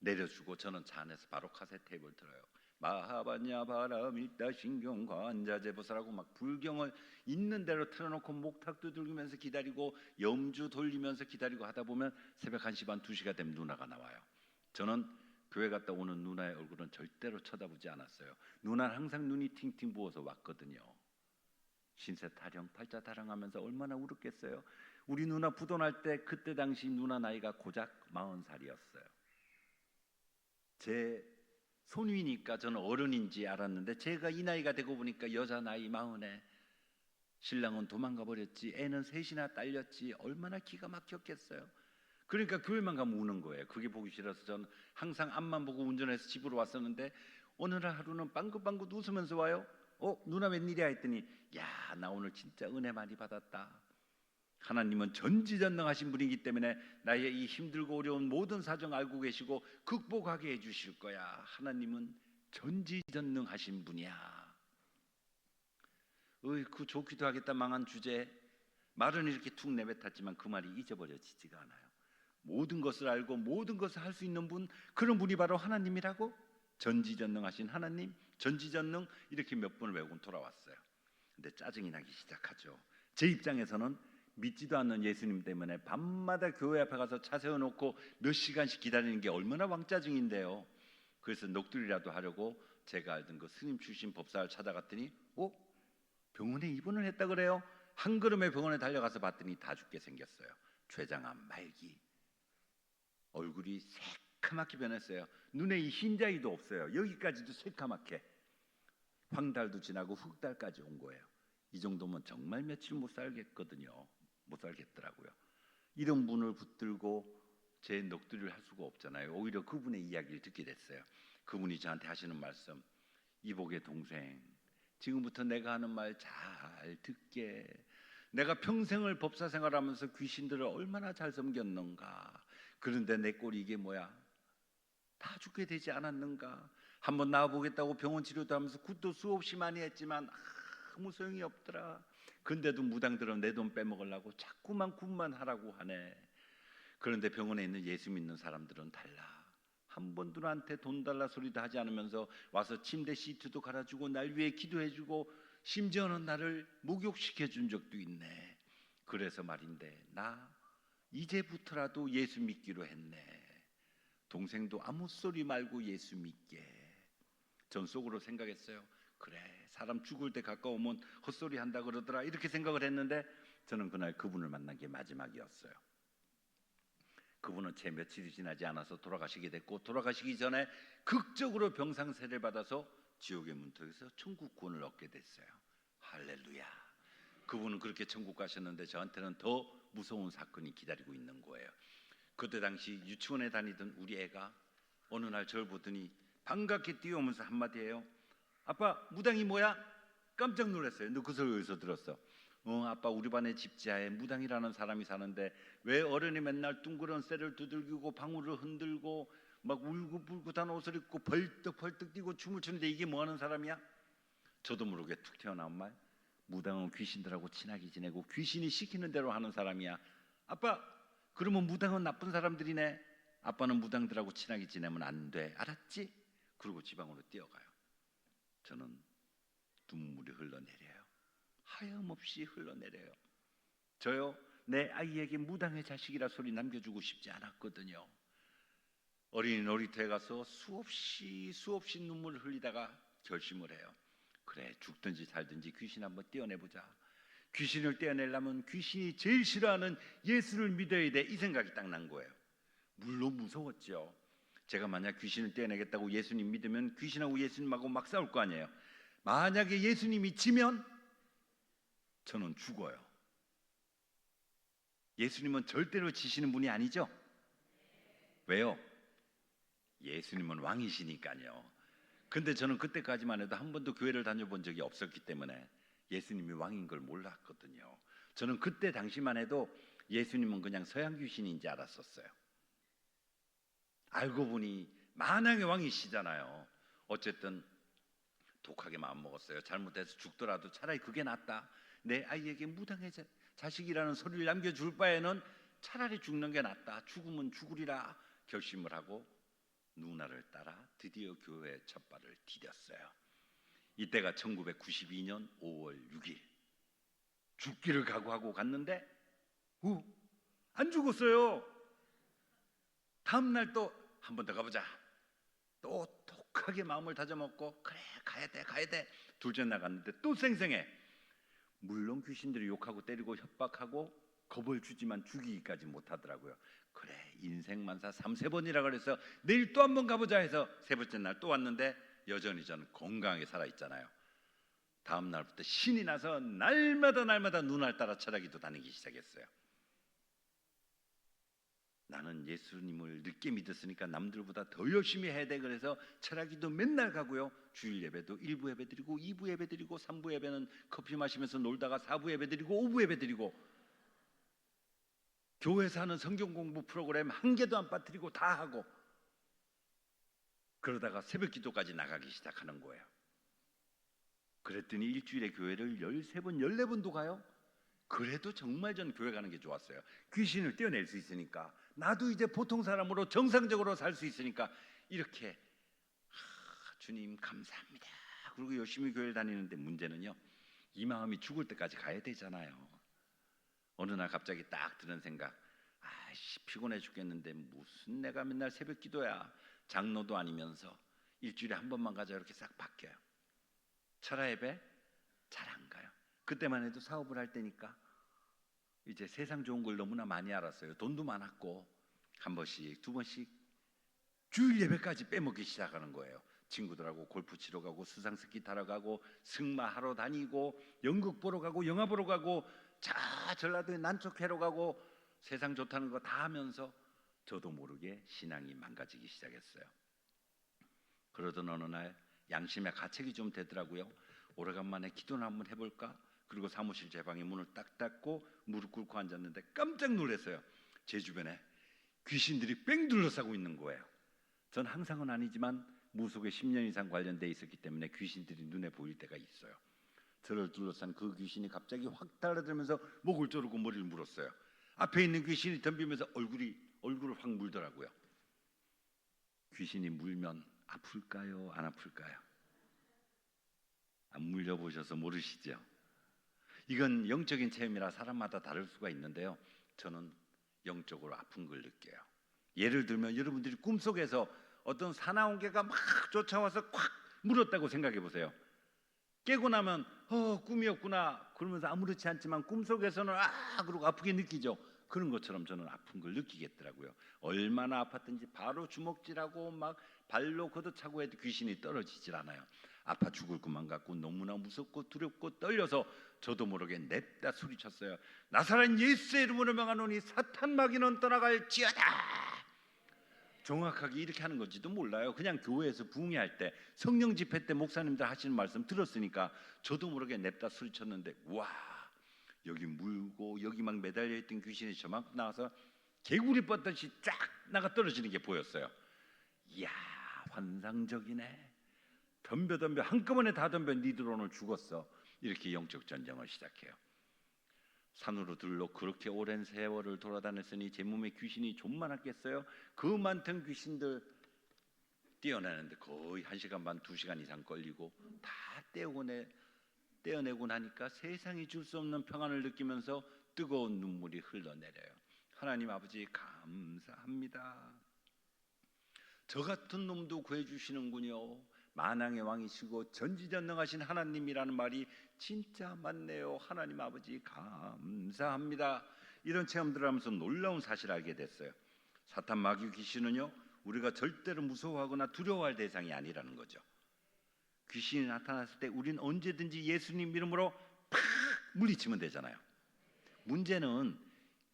내려주고 저는 차 안에서 바로 카세트 테이프를 들어요. 마하바냐 바람일다 신경관자재보살하고 막 불경을 있는 대로 틀어놓고 목탁도 들으면서 기다리고 염주 돌리면서 기다리고 하다 보면 새벽 1시 반 2시가 되면 누나가 나와요. 저는 교회 갔다 오는 누나의 얼굴은 절대로 쳐다보지 않았어요. 누나는 항상 눈이 팅팅 부어서 왔거든요. 신세 타령 팔자 타령하면서 얼마나 울었겠어요. 우리 누나 부도날 때 그때 당시 누나 나이가 고작 40살이었어요. 제 손위니까 저는 어른인지 알았는데 제가 이 나이가 되고 보니까 여자 나이 40에 신랑은 도망가 버렸지. 애는 셋이나 딸렸지. 얼마나 기가 막혔겠어요. 그러니까 교회만 가면 우는 거예요. 그게 보기 싫어서 전 항상 앞만 보고 운전해서 집으로 왔었는데 어느 날 하루는 빵긋빵긋 웃으면서 와요. 누나 웬일이야 했더니 야, 나 오늘 진짜 은혜 많이 받았다. 하나님은 전지전능하신 분이기 때문에 나의 이 힘들고 어려운 모든 사정 알고 계시고 극복하게 해주실 거야. 하나님은 전지전능하신 분이야. 그 좋기도 하겠다 망한 주제. 말은 이렇게 툭 내뱉었지만 그 말이 잊어버려지지가 않아요. 모든 것을 알고 모든 것을 할 수 있는 분, 그런 분이 바로 하나님이라고. 전지전능하신 하나님, 전지전능, 이렇게 몇 번을 외우고 돌아왔어요. 근데 짜증이 나기 시작하죠. 제 입장에서는 믿지도 않는 예수님 때문에 밤마다 교회 앞에 가서 차 세워놓고 몇 시간씩 기다리는 게 얼마나 왕짜증인데요. 그래서 녹두리라도 하려고 제가 알던 그 스님 출신 법사를 찾아갔더니 병원에 입원을 했다 그래요. 한 걸음에 병원에 달려가서 봤더니 다 죽게 생겼어요. 췌장암 말기. 얼굴이 새카맣게 변했어요. 눈에 이 흰자위도 없어요. 여기까지도 새카맣게. 황달도 지나고 흑달까지 온 거예요. 이 정도면 정말 며칠 못 살겠거든요. 못 살겠더라고요. 이런 분을 붙들고 제 녹두리를 할 수가 없잖아요. 오히려 그분의 이야기를 듣게 됐어요. 그분이 저한테 하시는 말씀, 이복의 동생, 지금부터 내가 하는 말 잘 듣게. 내가 평생을 법사 생활하면서 귀신들을 얼마나 잘 섬겼는가. 그런데 내 꼴이 이게 뭐야? 다 죽게 되지 않았는가? 한번 나와보겠다고 병원 치료도 하면서 굿도 수없이 많이 했지만 아무 소용이 없더라. 근데도 무당들은 내 돈 빼먹으려고 자꾸만 굿만 하라고 하네. 그런데 병원에 있는 예수 믿는 사람들은 달라. 한 번도 나한테 돈 달라 소리도 하지 않으면서 와서 침대 시트도 갈아주고 날 위해 기도해주고 심지어는 나를 목욕시켜준 적도 있네. 그래서 말인데 나 이제부터라도 예수 믿기로 했네. 동생도 아무 소리 말고 예수 믿게. 전 속으로 생각했어요. 그래, 사람 죽을 때 가까우면 헛소리 한다 그러더라, 이렇게 생각을 했는데 저는 그날 그분을 만난 게 마지막이었어요. 그분은 채 며칠이 지나지 않아서 돌아가시게 됐고, 돌아가시기 전에 극적으로 병상세를 받아서 지옥의 문턱에서 천국 구원을 얻게 됐어요. 할렐루야. 그분은 그렇게 천국 가셨는데 저한테는 더 무서운 사건이 기다리고 있는 거예요. 그때 당시 유치원에 다니던 우리 애가 어느 날 저를 보더니 반갑게 뛰어오면서 한마디 해요. 아빠, 무당이 뭐야? 깜짝 놀랐어요. 너 그 소리 어디서 들었어? 아빠, 우리 반의 집지하에 무당이라는 사람이 사는데 왜 어른이 맨날 둥그런 쇠를 두들기고 방울을 흔들고 막 울긋불긋한 옷을 입고 벌떡벌떡 뛰고 춤을 추는데 이게 뭐 하는 사람이야? 저도 모르게 툭 튀어나온 말. 무당은 귀신들하고 친하게 지내고 귀신이 시키는 대로 하는 사람이야. 아빠, 그러면 무당은 나쁜 사람들이네. 아빠는 무당들하고 친하게 지내면 안 돼. 알았지? 그리고 지방으로 뛰어가요. 저는 눈물이 흘러내려요. 하염없이 흘러내려요. 저요, 내 아이에게 무당의 자식이라 소리 남겨주고 싶지 않았거든요. 어린이 놀이터에 가서 수없이 눈물을 흘리다가 결심을 해요. 그래, 죽든지 살든지 귀신 한번 떼어내보자. 귀신을 떼어내려면 귀신이 제일 싫어하는 예수를 믿어야 돼, 이 생각이 딱 난 거예요. 물론 무서웠죠. 제가 만약 귀신을 떼어내겠다고 예수님 믿으면 귀신하고 예수님하고 막 싸울 거 아니에요. 만약에 예수님이 지면 저는 죽어요. 예수님은 절대로 지시는 분이 아니죠? 왜요? 예수님은 왕이시니까요. 근데 저는 그때까지만 해도 한 번도 교회를 다녀본 적이 없었기 때문에 예수님이 왕인 걸 몰랐거든요. 저는 그때 당시만 해도 예수님은 그냥 서양 귀신인지 알았었어요. 알고 보니 만왕의 왕이시잖아요. 어쨌든 독하게 마음먹었어요. 잘못해서 죽더라도 차라리 그게 낫다. 내 아이에게 무당의 자식이라는 소리를 남겨줄 바에는 차라리 죽는 게 낫다. 죽으면 죽으리라 결심을 하고 누나를 따라 드디어 교회에 첫 발을 디뎠어요. 이때가 1992년 5월 6일. 죽기를 각오하고 갔는데 안 죽었어요. 다음날 또 한 번 더 가보자. 또 독하게 마음을 다져먹고 그래, 가야 돼. 둘째 날 갔는데 또 쌩쌩해. 물론 귀신들이 욕하고 때리고 협박하고 겁을 주지만 죽이기까지 못하더라고요. 그래, 인생만사 3-4번이라 그래서 내일 또 한 번 가보자 해서 세 번째 날 또 왔는데 여전히 저는 건강하게 살아있잖아요. 다음 날부터 신이 나서 날마다 눈알 따라 철학기도 다니기 시작했어요. 나는 예수님을 늦게 믿었으니까 남들보다 더 열심히 해야 돼. 그래서 철학기도 맨날 가고요. 주일 예배도 1부 예배 드리고 2부 예배 드리고 3부 예배는 커피 마시면서 놀다가 4부 예배 드리고 5부 예배 드리고, 교회에서 하는 성경 공부 프로그램 한 개도 안 빠뜨리고 다 하고, 그러다가 새벽 기도까지 나가기 시작하는 거예요. 그랬더니 일주일에 교회를 13번 14번도 가요. 그래도 정말 전 교회 가는 게 좋았어요. 귀신을 떼어낼 수 있으니까, 나도 이제 보통 사람으로 정상적으로 살 수 있으니까, 이렇게 주님 감사합니다 그리고 열심히 교회를 다니는데, 문제는요, 이 마음이 죽을 때까지 가야 되잖아요. 어느 날 갑자기 딱 드는 생각, 아이씨 피곤해 죽겠는데 무슨 내가 맨날 새벽 기도야, 장로도 아니면서 일주일에 한 번만 가자, 이렇게 싹 바뀌어요. 철야 예배 잘 안 가요. 그때만 해도 사업을 할 때니까 이제 세상 좋은 걸 너무나 많이 알았어요. 돈도 많았고, 한 번씩 두 번씩 주일 예배까지 빼먹기 시작하는 거예요. 친구들하고 골프 치러 가고, 수상스키 타러 가고, 승마하러 다니고, 연극 보러 가고, 영화 보러 가고, 전라도에 난초캐러 가고, 세상 좋다는 거 다 하면서 저도 모르게 신앙이 망가지기 시작했어요. 그러던 어느 날 양심의 가책이 좀 되더라고요. 오래간만에 기도나 한번 해볼까? 그리고 사무실 제 방에 문을 딱 닫고 무릎 꿇고 앉았는데 깜짝 놀랐어요. 제 주변에 귀신들이 뺑 둘러싸고 있는 거예요. 전 항상은 아니지만 무속에 10년 이상 관련돼 있었기 때문에 귀신들이 눈에 보일 때가 있어요. 저를 둘러싼 그 귀신이 갑자기 확 달아들면서 목을 조르고 머리를 물었어요. 앞에 있는 귀신이 덤비면서 얼굴을 확 물더라고요. 귀신이 물면 아플까요? 안 아플까요? 안 물려보셔서 모르시죠? 이건 영적인 체험이라 사람마다 다를 수가 있는데요, 저는 영적으로 아픈 걸 느껴요. 예를 들면 여러분들이 꿈속에서 어떤 사나운 개가 막 쫓아와서 콱 물었다고 생각해 보세요. 깨고 나면 꿈이었구나 그러면서 아무렇지 않지만 꿈속에서는 그러고 아프게 느끼죠. 그런 것처럼 저는 아픈 걸 느끼겠더라고요. 얼마나 아팠든지 바로 주먹질하고 막 발로 걷어차고 해도 귀신이 떨어지질 않아요. 아파 죽을 것만 같고 너무나 무섭고 두렵고 떨려서 저도 모르게 냅다 소리쳤어요. 나사렛 예수의 이름으로 명하노니 사탄 마귀는 떠나갈지어다. 정확하게 이렇게 하는 건지도 몰라요. 그냥 교회에서 부흥회할 때, 성령 집회 때 목사님들 하시는 말씀 들었으니까 저도 모르게 냅다 소리쳤는데, 와, 여기 물고 여기 막 매달려 있던 귀신이 저만큼 나와서 개구리 뻗듯이 쫙 나가 떨어지는 게 보였어요. 이야, 환상적이네. 덤벼 한꺼번에 다 덤벼. 니들 오늘 죽었어. 이렇게 영적 전쟁을 시작해요. 산으로 들러 그렇게 오랜 세월을 돌아다녔으니 제 몸에 귀신이 좀 많았겠어요. 그 많던 귀신들 떼어내는데 거의 1시간 반 2시간 이상 걸리고, 다 떼어내고 나니까 세상이 줄 수 없는 평안을 느끼면서 뜨거운 눈물이 흘러내려요. 하나님 아버지 감사합니다. 저 같은 놈도 구해주시는군요. 만왕의 왕이시고 전지전능하신 하나님이라는 말이 진짜 맞네요. 하나님 아버지 감사합니다. 이런 체험들을 하면서 놀라운 사실을 알게 됐어요. 사탄 마귀 귀신은요, 우리가 절대로 무서워하거나 두려워할 대상이 아니라는 거죠. 귀신이 나타났을 때 우리는 언제든지 예수님 이름으로 팍 물리치면 되잖아요. 문제는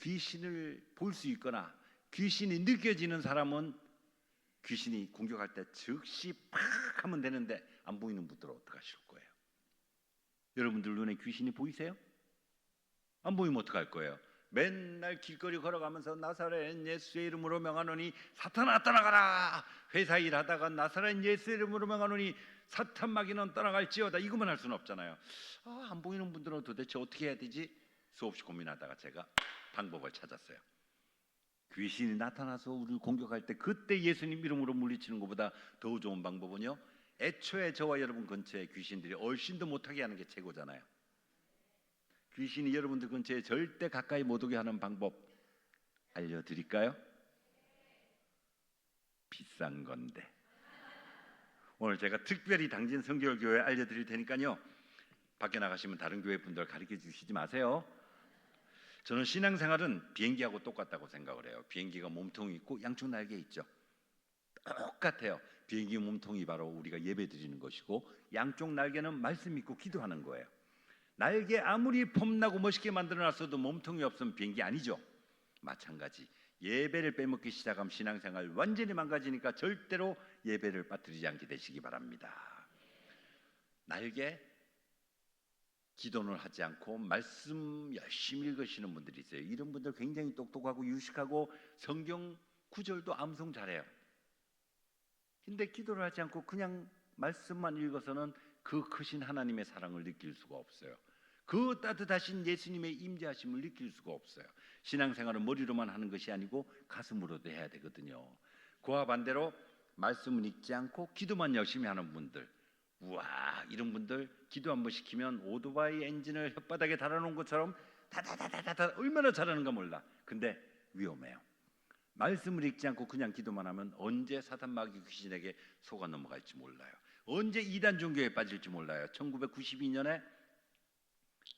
귀신을 볼 수 있거나 귀신이 느껴지는 사람은 귀신이 공격할 때 즉시 팍 하면 되는데, 안 보이는 분들은 어떡하실 거예요? 여러분들 눈에 귀신이 보이세요? 안 보이면 어떡할 거예요? 맨날 길거리 걸어가면서 나사렛 예수의 이름으로 명하노니 사탄아 떠나가라. 회사 일하다가 나사렛 예수의 이름으로 명하노니 사탄 마귀는 떠나갈지어다. 이것만 할 수는 없잖아요. 안 보이는 분들은 도대체 어떻게 해야 되지? 수없이 고민하다가 제가 방법을 찾았어요. 귀신이 나타나서 우리를 공격할 때 그때 예수님 이름으로 물리치는 것보다 더 좋은 방법은요, 애초에 저와 여러분 근처에 귀신들이 얼씬도 못하게 하는 게 최고잖아요. 귀신이 여러분들 근처에 절대 가까이 못 오게 하는 방법 알려드릴까요? 비싼 건데 오늘 제가 특별히 당진 성결교회 알려드릴 테니까요, 밖에 나가시면 다른 교회 분들 가르쳐 주시지 마세요. 저는 신앙생활은 비행기하고 똑같다고 생각을 해요. 비행기가 몸통이 있고 양쪽 날개 있죠. 똑같아요. 비행기 몸통이 바로 우리가 예배 드리는 것이고, 양쪽 날개는 말씀 믿고 기도하는 거예요. 날개 아무리 폼나고 멋있게 만들어놨어도 몸통이 없으면 비행기 아니죠. 마찬가지, 예배를 빼먹기 시작하면 신앙생활 완전히 망가지니까 절대로 예배를 빠뜨리지 않게 되시기 바랍니다. 날개, 기도는 하지 않고 말씀 열심히 읽으시는 분들이 있어요. 이런 분들 굉장히 똑똑하고 유식하고 성경 구절도 암송 잘해요. 근데 기도를 하지 않고 그냥 말씀만 읽어서는 그 크신 하나님의 사랑을 느낄 수가 없어요. 그 따뜻하신 예수님의 임재하심을 느낄 수가 없어요. 신앙생활은 머리로만 하는 것이 아니고 가슴으로도 해야 되거든요. 그와 반대로 말씀을 읽지 않고 기도만 열심히 하는 분들, 우와, 이런 분들 기도 한번 시키면 오토바이 엔진을 혓바닥에 달아놓은 것처럼 다다다다다 얼마나 잘하는가 몰라. 근데 위험해요. 말씀을 읽지 않고 그냥 기도만 하면 언제 사탄 마귀 귀신에게 속아 넘어갈지 몰라요. 언제 이단 종교에 빠질지 몰라요. 1992년에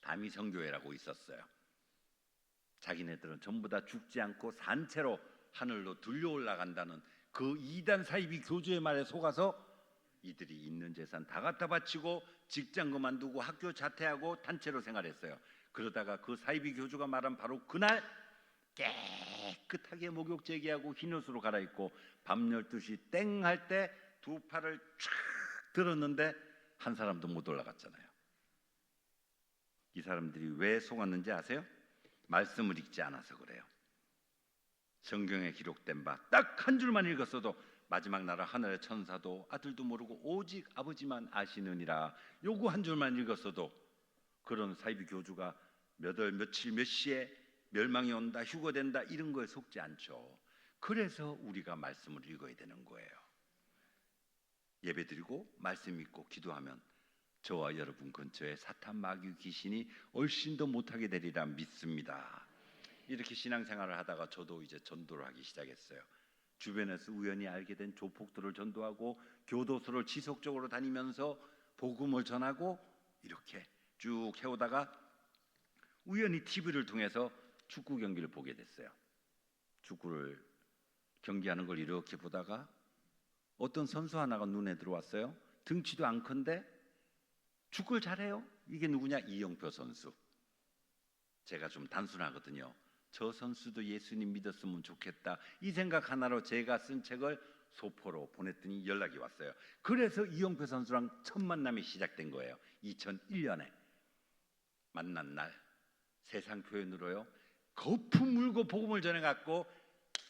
다미성교회라고 있었어요. 자기네들은 전부 다 죽지 않고 산채로 하늘로 들려 올라간다는 그 이단 사이비 교주의 말에 속아서 이들이 있는 재산 다 갖다 바치고 직장 그만두고 학교 자퇴하고 단체로 생활했어요. 그러다가 그 사이비 교주가 말한 바로 그날 깨끗하게 목욕 제기하고 흰 옷으로 갈아입고 밤 12시 땡 할 때 두 팔을 쫙 들었는데 한 사람도 못 올라갔잖아요. 이 사람들이 왜 속았는지 아세요? 말씀을 읽지 않아서 그래요. 성경에 기록된 바 딱 한 줄만 읽었어도 마지막 나라 하늘의 천사도 아들도 모르고 오직 아버지만 아시느니라, 요거 한 줄만 읽었어도 그런 사이비 교주가 몇 월 며칠 몇 시에 멸망이 온다, 휴거된다, 이런 거에 속지 않죠. 그래서 우리가 말씀을 읽어야 되는 거예요. 예배드리고 말씀 읽고 기도하면 저와 여러분 근처에 사탄 마귀 귀신이 얼씬 더 못하게 되리라 믿습니다. 이렇게 신앙생활을 하다가 저도 이제 전도를 하기 시작했어요. 주변에서 우연히 알게 된 조폭들을 전도하고 교도소를 지속적으로 다니면서 복음을 전하고 이렇게 쭉 해오다가 우연히 TV를 통해서 축구 경기를 보게 됐어요. 축구를 경기하는 걸 이렇게 보다가 어떤 선수 하나가 눈에 들어왔어요. 등치도 안 큰데 축구를 잘해요. 이게 누구냐? 이영표 선수. 제가 좀 단순하거든요. 저 선수도 예수님 믿었으면 좋겠다, 이 생각 하나로 제가 쓴 책을 소포로 보냈더니 연락이 왔어요. 그래서 이영표 선수랑 첫 만남이 시작된 거예요. 2001년에 만난 날 세상 표현으로요, 거품 물고 복음을 전해갖고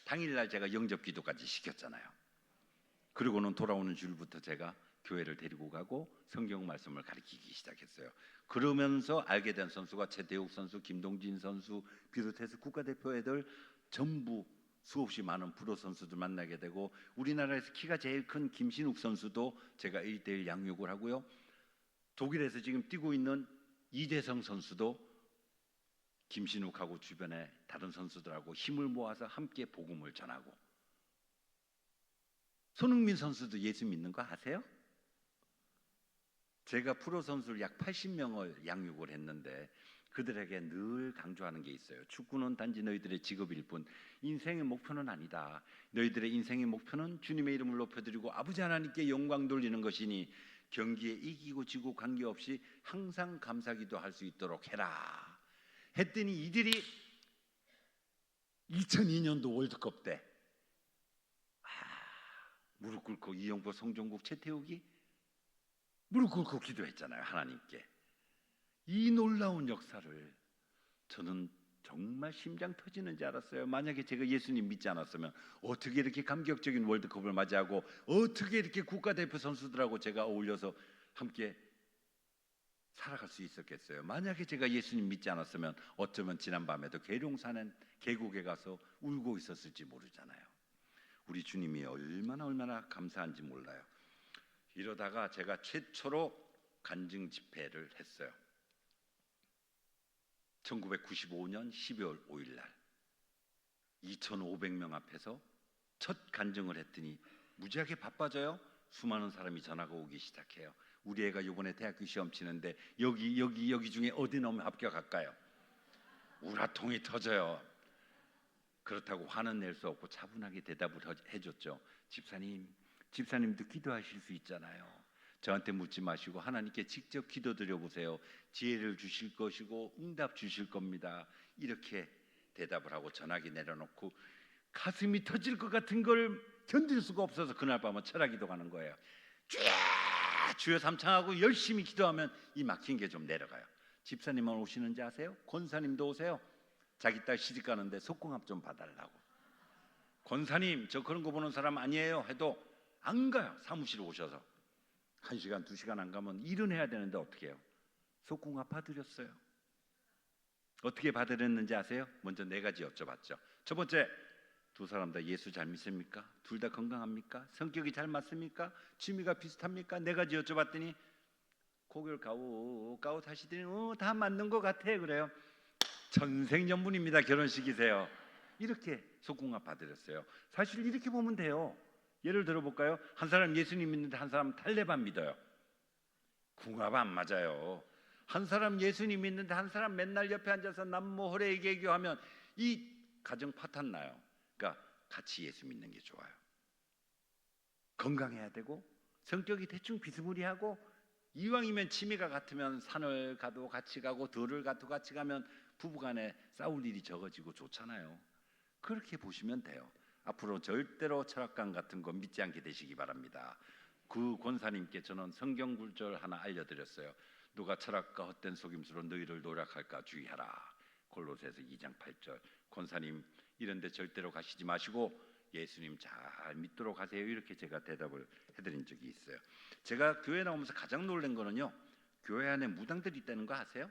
당일날 제가 영접 기도까지 시켰잖아요. 그리고는 돌아오는 주일부터 제가 교회를 데리고 가고 성경 말씀을 가르치기 시작했어요. 그러면서 알게 된 선수가 최대욱 선수, 김동진 선수 비롯해서 국가대표 애들 전부 수없이 많은 프로 선수들 만나게 되고, 우리나라에서 키가 제일 큰 김신욱 선수도 제가 1대1 양육을 하고요. 독일에서 지금 뛰고 있는 이대성 선수도 김신욱하고 주변에 다른 선수들하고 힘을 모아서 함께 복음을 전하고, 손흥민 선수도 예수 믿는 거 아세요? 제가 프로 선수를 약 80명을 양육을 했는데 그들에게 늘 강조하는 게 있어요. 축구는 단지 너희들의 직업일 뿐 인생의 목표는 아니다. 너희들의 인생의 목표는 주님의 이름을 높여드리고 아버지 하나님께 영광 돌리는 것이니 경기에 이기고 지고 관계없이 항상 감사기도 할 수 있도록 해라 했더니 이들이 2002년도 월드컵 때 무릎 꿇고 이영표, 송종국, 최태욱이 무릎 꿇고 기도했잖아요. 하나님께. 이 놀라운 역사를 저는 정말 심장 터지는지 알았어요. 만약에 제가 예수님 믿지 않았으면 어떻게 이렇게 감격적인 월드컵을 맞이하고 어떻게 이렇게 국가대표 선수들하고 제가 어울려서 함께 살아갈 수 있었겠어요. 만약에 제가 예수님 믿지 않았으면 어쩌면 지난밤에도 계룡산엔 계곡에 가서 울고 있었을지 모르잖아요. 우리 주님이 얼마나 감사한지 몰라요. 이러다가 제가 최초로 간증 집회를 했어요. 1995년 12월 5일 날 2,500명 앞에서 첫 간증을 했더니 무지하게 바빠져요. 수많은 사람이 전화가 오기 시작해요. 우리 애가 이번에 대학교 시험 치는데 여기 중에 어디 넣으면 합격할까요? 우라통이 터져요. 그렇다고 화는 낼 수 없고 차분하게 대답을 해줬죠. 집사님, 집사님도 기도하실 수 있잖아요. 저한테 묻지 마시고 하나님께 직접 기도드려 보세요. 지혜를 주실 것이고 응답 주실 겁니다. 이렇게 대답을 하고 전화기 내려놓고 가슴이 터질 것 같은 걸 견딜 수가 없어서 그날 밤은 철학기도 가는 거예요. 주여 삼창하고 열심히 기도하면 이 막힌 게 좀 내려가요. 집사님만 오시는지 아세요? 권사님도 오세요. 자기 딸 시집 가는데 속궁합 좀 봐달라고. 권사님 저 그런 거 보는 사람 아니에요 해도 안 가요. 사무실에 오셔서 1시간 2시간 안 가면 일은 해야 되는데 어떻게 해요? 속궁합 봐드렸어요. 어떻게 봐드렸는지 아세요? 먼저 4가지 여쭤봤죠. 첫 번째, 두 사람 다 예수 잘 믿습니까? 둘 다 건강합니까? 성격이 잘 맞습니까? 취미가 비슷합니까? 4가지 여쭤봤더니 고개를 가웃가웃 하시더니 다 맞는 것 같아 그래요. 천생연분입니다. 결혼식이세요. 이렇게 속궁합 봐드렸어요. 사실 이렇게 보면 돼요. 예를 들어볼까요? 한 사람 예수님 믿는데 한 사람 탈레반 믿어요. 궁합 안 맞아요. 한 사람 예수님 믿는데 한 사람 맨날 옆에 앉아서 남모 호래 개교하면 이 가정 파탄 나요. 그러니까 같이 예수 믿는 게 좋아요. 건강해야 되고 성격이 대충 비스무리하고 이왕이면 취미가 같으면 산을 가도 같이 가고 들을 가도 같이 가면 부부간에 싸울 일이 적어지고 좋잖아요. 그렇게 보시면 돼요. 앞으로 절대로 철학관 같은 거 믿지 않게 되시기 바랍니다. 그 권사님께 저는 성경 구절 하나 알려드렸어요. 누가 철학과 헛된 속임수로 너희를 노력할까 주의하라. 골로새서 2장 8절. 권사님 이런 데 절대로 가시지 마시고 예수님 잘 믿도록 하세요. 이렇게 제가 대답을 해드린 적이 있어요. 제가 교회 나오면서 가장 놀란 거는요, 교회 안에 무당들이 있다는 거 아세요?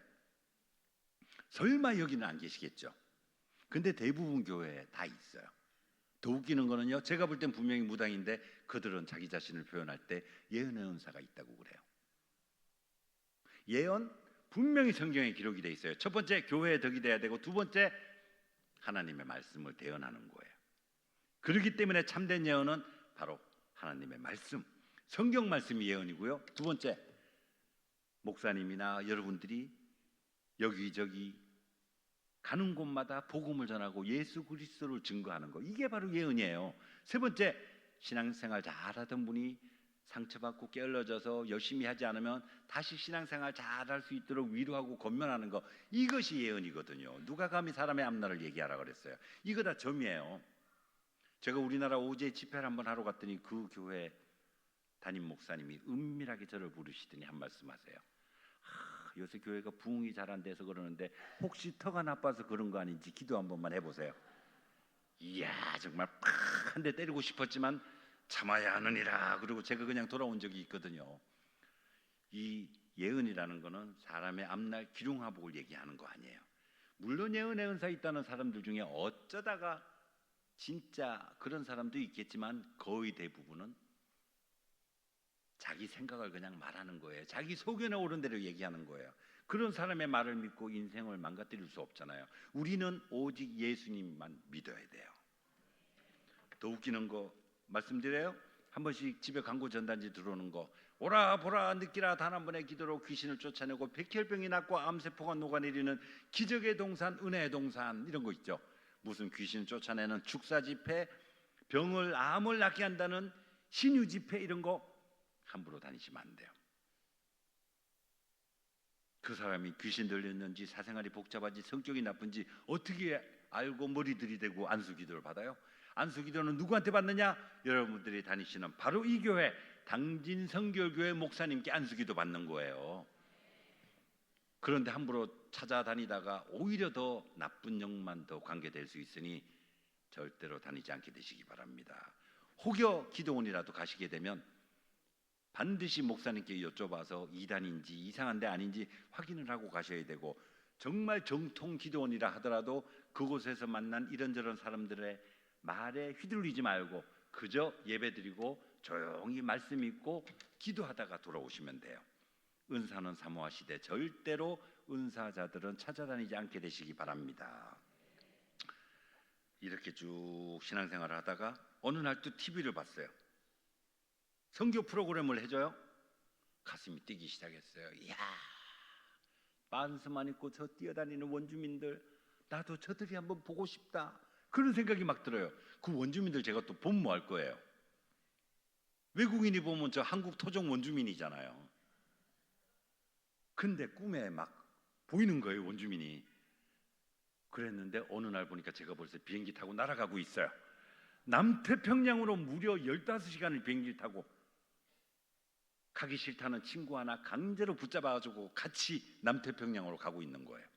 설마 여기는 안 계시겠죠. 근데 대부분 교회에 다 있어요. 더 웃기는 거는요, 제가 볼 땐 분명히 무당인데 그들은 자기 자신을 표현할 때 예언의 은사가 있다고 그래요. 예언 분명히 성경에 기록이 돼 있어요. 첫 번째, 교회의 덕이 돼야 되고, 두 번째, 하나님의 말씀을 대언하는 거예요. 그렇기 때문에 참된 예언은 바로 하나님의 말씀, 성경 말씀이 예언이고요. 두 번째, 목사님이나 여러분들이 여기저기 가는 곳마다 복음을 전하고 예수 그리스도를 증거하는 거, 이게 바로 예언이에요. 세 번째, 신앙생활 잘하던 분이 상처받고 게을러져서 열심히 하지 않으면 다시 신앙생활 잘할 수 있도록 위로하고 권면하는 거, 이것이 예언이거든요. 누가 감히 사람의 앞날을 얘기하라 그랬어요. 이거 다 점이에요. 제가 우리나라 오제 집회를 한번 하러 갔더니 그 교회 담임 목사님이 은밀하게 저를 부르시더니 한 말씀 하세요. 요새 교회가 부흥이 잘 안 돼서 그러는데 혹시 터가 나빠서 그런 거 아닌지 기도 한 번만 해보세요. 이야, 정말 팍 한 대 때리고 싶었지만 참아야 하느니라. 그리고 제가 그냥 돌아온 적이 있거든요. 이 예언이라는 거는 사람의 앞날 기륭하복을 얘기하는 거 아니에요. 물론 예언의 은사 있다는 사람들 중에 어쩌다가 진짜 그런 사람도 있겠지만 거의 대부분은 자기 생각을 그냥 말하는 거예요. 자기 소견에 오른 대로 얘기하는 거예요. 그런 사람의 말을 믿고 인생을 망가뜨릴 수 없잖아요. 우리는 오직 예수님만 믿어야 돼요. 더 웃기는 거 말씀드려요. 한 번씩 집에 광고 전단지 들어오는 거, 오라 보라 느끼라 단 한 번의 기도로 귀신을 쫓아내고 백혈병이 낫고 암세포가 녹아내리는 기적의 동산, 은혜의 동산, 이런 거 있죠. 무슨 귀신을 쫓아내는 축사 집회, 병을 암을 낫게 한다는 신유 집회, 이런 거 함부로 다니시면 안 돼요. 그 사람이 귀신 들렸는지 사생활이 복잡한지 성격이 나쁜지 어떻게 알고 머리 들이대고 안수기도를 받아요? 안수기도는 누구한테 받느냐? 여러분들이 다니시는 바로 이 교회 당진성결교회 목사님께 안수기도 받는 거예요. 그런데 함부로 찾아다니다가 오히려 더 나쁜 영만 더 관계될 수 있으니 절대로 다니지 않게 되시기 바랍니다. 혹여 기도원이라도 가시게 되면 반드시 목사님께 여쭤봐서 이단인지 이상한 데 아닌지 확인을 하고 가셔야 되고, 정말 정통 기도원이라 하더라도 그곳에서 만난 이런저런 사람들의 말에 휘둘리지 말고 그저 예배드리고 조용히 말씀 읽고 기도하다가 돌아오시면 돼요. 은사는 사모하시되 절대로 은사자들은 찾아다니지 않게 되시기 바랍니다. 이렇게 쭉 신앙생활을 하다가 어느 날 또 TV를 봤어요. 선교 프로그램을 해줘요. 가슴이 뛰기 시작했어요. 이야, 반스만 입고 저 뛰어다니는 원주민들, 나도 저들이 한번 보고 싶다, 그런 생각이 막 들어요. 그 원주민들 제가 또 보면 뭐 할 거예요? 외국인이 보면 저 한국 토종 원주민이잖아요. 근데 꿈에 막 보이는 거예요, 원주민이. 그랬는데 어느 날 보니까 제가 벌써 비행기 타고 날아가고 있어요. 남태평양으로 무려 15시간을 비행기를 타고 가기 싫다는 친구 하나 강제로 붙잡아가지고 같이 남태평양으로 가고 있는 거예요.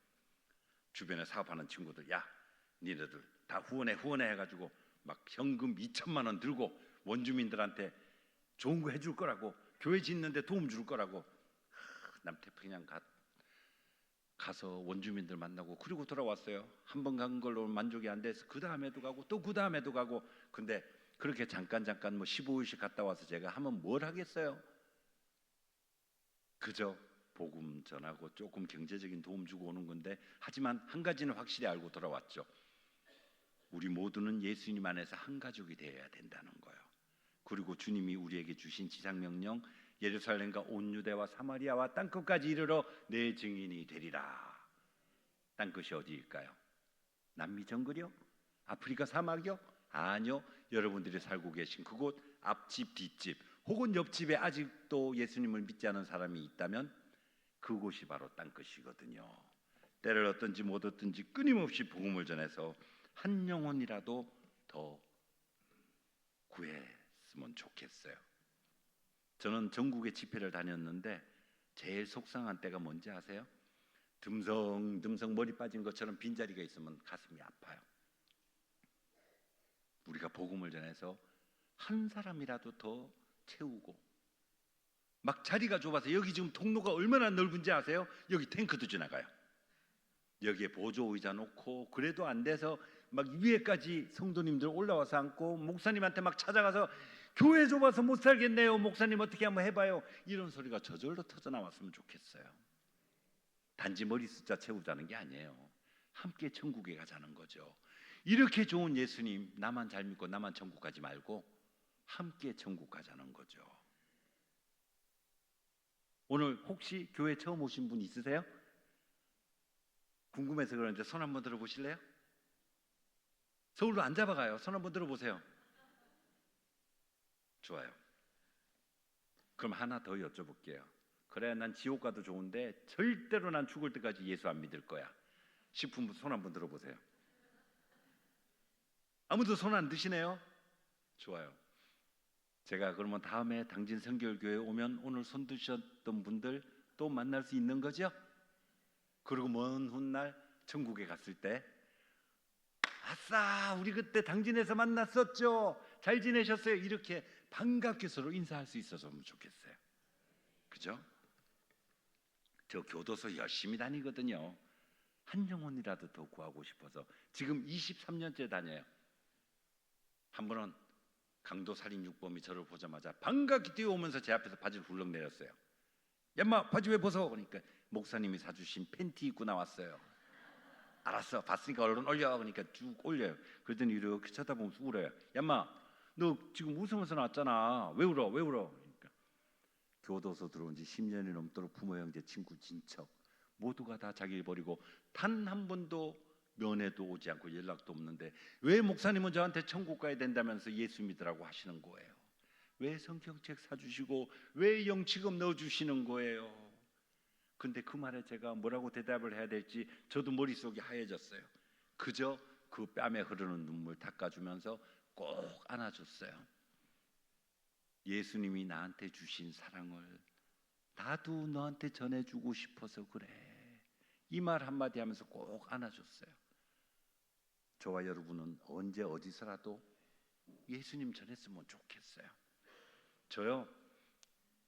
주변에 사업하는 친구들, 야 니네들 다 후원해 해가지고 막 현금 2천만 원 들고 원주민들한테 좋은 거 해줄 거라고, 교회 짓는데 도움 줄 거라고 남태평양 가서 원주민들 만나고 그리고 돌아왔어요. 한 번 간 걸로 만족이 안 돼서 그 다음에도 가고 또 그 다음에도 가고. 근데 그렇게 잠깐 뭐 15일씩 갔다 와서 제가 하면 뭘 하겠어요? 그저 복음 전하고 조금 경제적인 도움 주고 오는 건데, 하지만 한 가지는 확실히 알고 돌아왔죠. 우리 모두는 예수님 안에서 한 가족이 되어야 된다는 거예요. 그리고 주님이 우리에게 주신 지상명령, 예루살렘과 온 유대와 사마리아와 땅끝까지 이르러 내 증인이 되리라. 땅끝이 어디일까요? 남미 정글이요? 아프리카 사막이요? 아니요. 여러분들이 살고 계신 그곳 앞집 뒷집 혹은 옆집에 아직도 예수님을 믿지 않은 사람이 있다면 그곳이 바로 땅끝이거든요. 때를 얻든지 못 얻든지 끊임없이 복음을 전해서 한 영혼이라도 더 구했으면 좋겠어요. 저는 전국의 집회를 다녔는데 제일 속상한 때가 뭔지 아세요? 듬성듬성 머리 빠진 것처럼 빈자리가 있으면 가슴이 아파요. 우리가 복음을 전해서 한 사람이라도 더 채우고, 막 자리가 좁아서 여기 지금 통로가 얼마나 넓은지 아세요? 여기 탱크도 지나가요. 여기에 보조 의자 놓고 그래도 안 돼서 막 위에까지 성도님들 올라와서 앉고 목사님한테 막 찾아가서 교회 좁아서 못 살겠네요, 목사님 어떻게 한번 해봐요, 이런 소리가 저절로 터져나왔으면 좋겠어요. 단지 머리 숫자 채우자는 게 아니에요. 함께 천국에 가자는 거죠. 이렇게 좋은 예수님 나만 잘 믿고 나만 천국 가지 말고 함께 천국 가자는 거죠. 오늘 혹시 교회 처음 오신 분 있으세요? 궁금해서 그러는데 손 한번 들어보실래요? 서울로 안 잡아가요. 손 한번 들어보세요. 좋아요. 그럼 하나 더 여쭤볼게요. 그래, 난 지옥 가도 좋은데 절대로 난 죽을 때까지 예수 안 믿을 거야 싶은 분 손 한번 들어보세요. 아무도 손 안 드시네요? 좋아요. 제가 그러면 다음에 당진 성결교회 오면 오늘 손 드셨던 분들 또 만날 수 있는 거죠? 그리고 먼 훗날 천국에 갔을 때 아싸 우리 그때 당진에서 만났었죠, 잘 지내셨어요, 이렇게 반갑게 서로 인사할 수 있었으면 좋겠어요. 그죠? 저 교도소 열심히 다니거든요. 한 영혼이라도 더 구하고 싶어서 지금 23년째 다녀요. 한 번은 강도 살인 육범이 저를 보자마자 반갑게 뛰어오면서 제 앞에서 바지를 훌렁 내렸어요. 얌마 바지 왜 벗어? 그러니까 목사님이 사주신 팬티 입고 나왔어요. 알았어, 봤으니까 얼른 올려. 그러니까 쭉 올려요. 그러더니 이렇게 쳐다보면서 울어요. 얌마 너 지금 웃으면서 나왔잖아, 왜 울어? 그러니까 교도소 들어온 지 10년이 넘도록 부모 형제 친구 친척 모두가 다 자기를 버리고 단 한 번도 면회도 오지 않고 연락도 없는데 왜 목사님은 저한테 천국 가야 된다면서 예수 믿으라고 하시는 거예요? 왜 성경책 사주시고 왜 영치금 넣어주시는 거예요? 근데 그 말에 제가 뭐라고 대답을 해야 될지 저도 머릿속이 하얘졌어요. 그저 그 뺨에 흐르는 눈물 닦아주면서 꼭 안아줬어요. 예수님이 나한테 주신 사랑을 나도 너한테 전해주고 싶어서 그래, 이 말 한마디 하면서 꼭 안아줬어요. 저와 여러분은 언제 어디서라도 예수님 전했으면 좋겠어요. 저요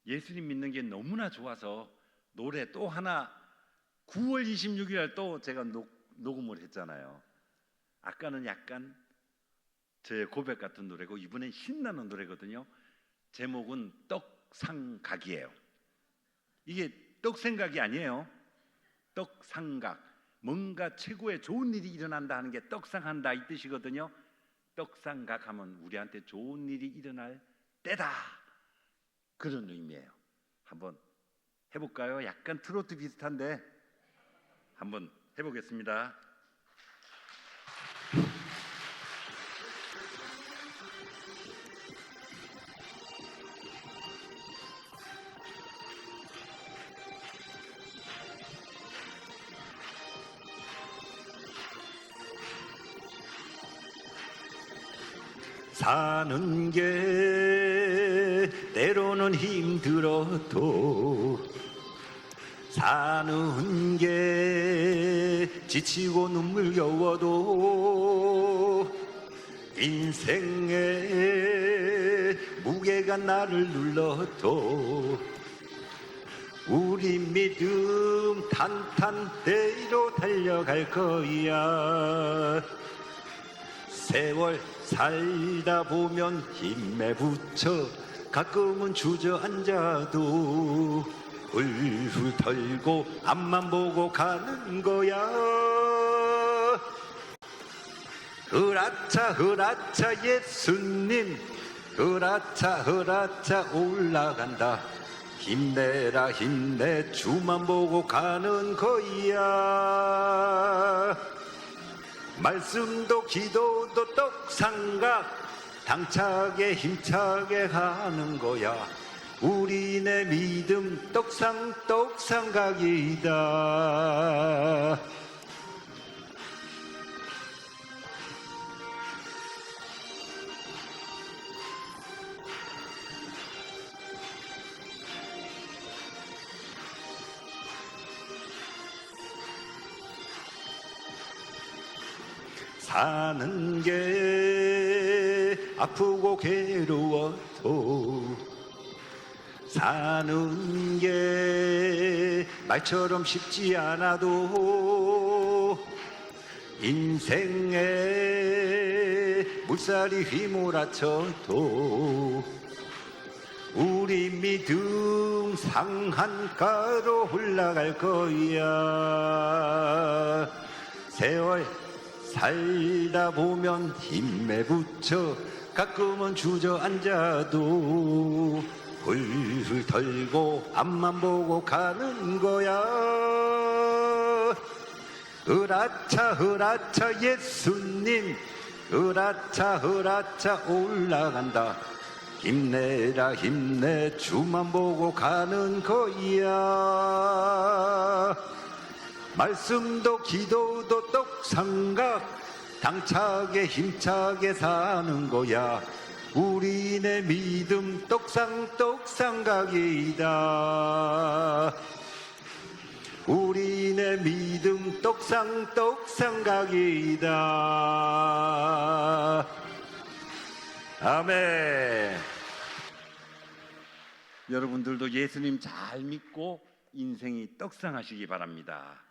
예수님 믿는 게 너무나 좋아서 노래 또 하나 9월 26일 날 또 제가 녹음을 했잖아요. 아까는 약간 저의 고백 같은 노래고 이번엔 신나는 노래거든요. 제목은 떡상각이에요. 이게 떡생각이 아니에요. 떡상각, 뭔가 최고의 좋은 일이 일어난다 하는 게 떡상한다 이 뜻이거든요. 떡상각 하면 우리한테 좋은 일이 일어날 때다, 그런 의미예요. 한번 해볼까요? 약간 트로트 비슷한데 한번 해보겠습니다. 사는 게 때로는 힘들어도 사는 게 지치고 눈물겨워도 인생의 무게가 나를 눌러도 우리 믿음 탄탄대로 달려갈 거야. 세월 살다 보면 힘에 부쳐 가끔은 주저앉아도 훌훌 털고 앞만 보고 가는 거야. 흐라차 흐라차 예수님 흐라차 흐라차 올라간다. 힘내라 힘내 주만 보고 가는 거야. 말씀도 기도도 떡상각 당차게 힘차게 하는 거야. 우리네 믿음 떡상각이다. 사는 게 아프고 괴로워도 사는 게 말처럼 쉽지 않아도 인생에 물살이 휘몰아쳐도 우리 믿음 상한가로 올라갈 거야. 세월 살다 보면 힘에 부쳐 가끔은 주저앉아도 훌훌 털고 앞만 보고 가는 거야. 흐라차 흐라차 예수님 흐라차 흐라차 올라간다. 힘내라 힘내 주만 보고 가는 거야. 말씀도 기도도 떡상각 당차게 힘차게 사는 거야. 우리네 믿음 떡상각이다. 우리네 믿음 떡상각이다. 아멘. 여러분들도 예수님 잘 믿고 인생이 떡상하시기 바랍니다.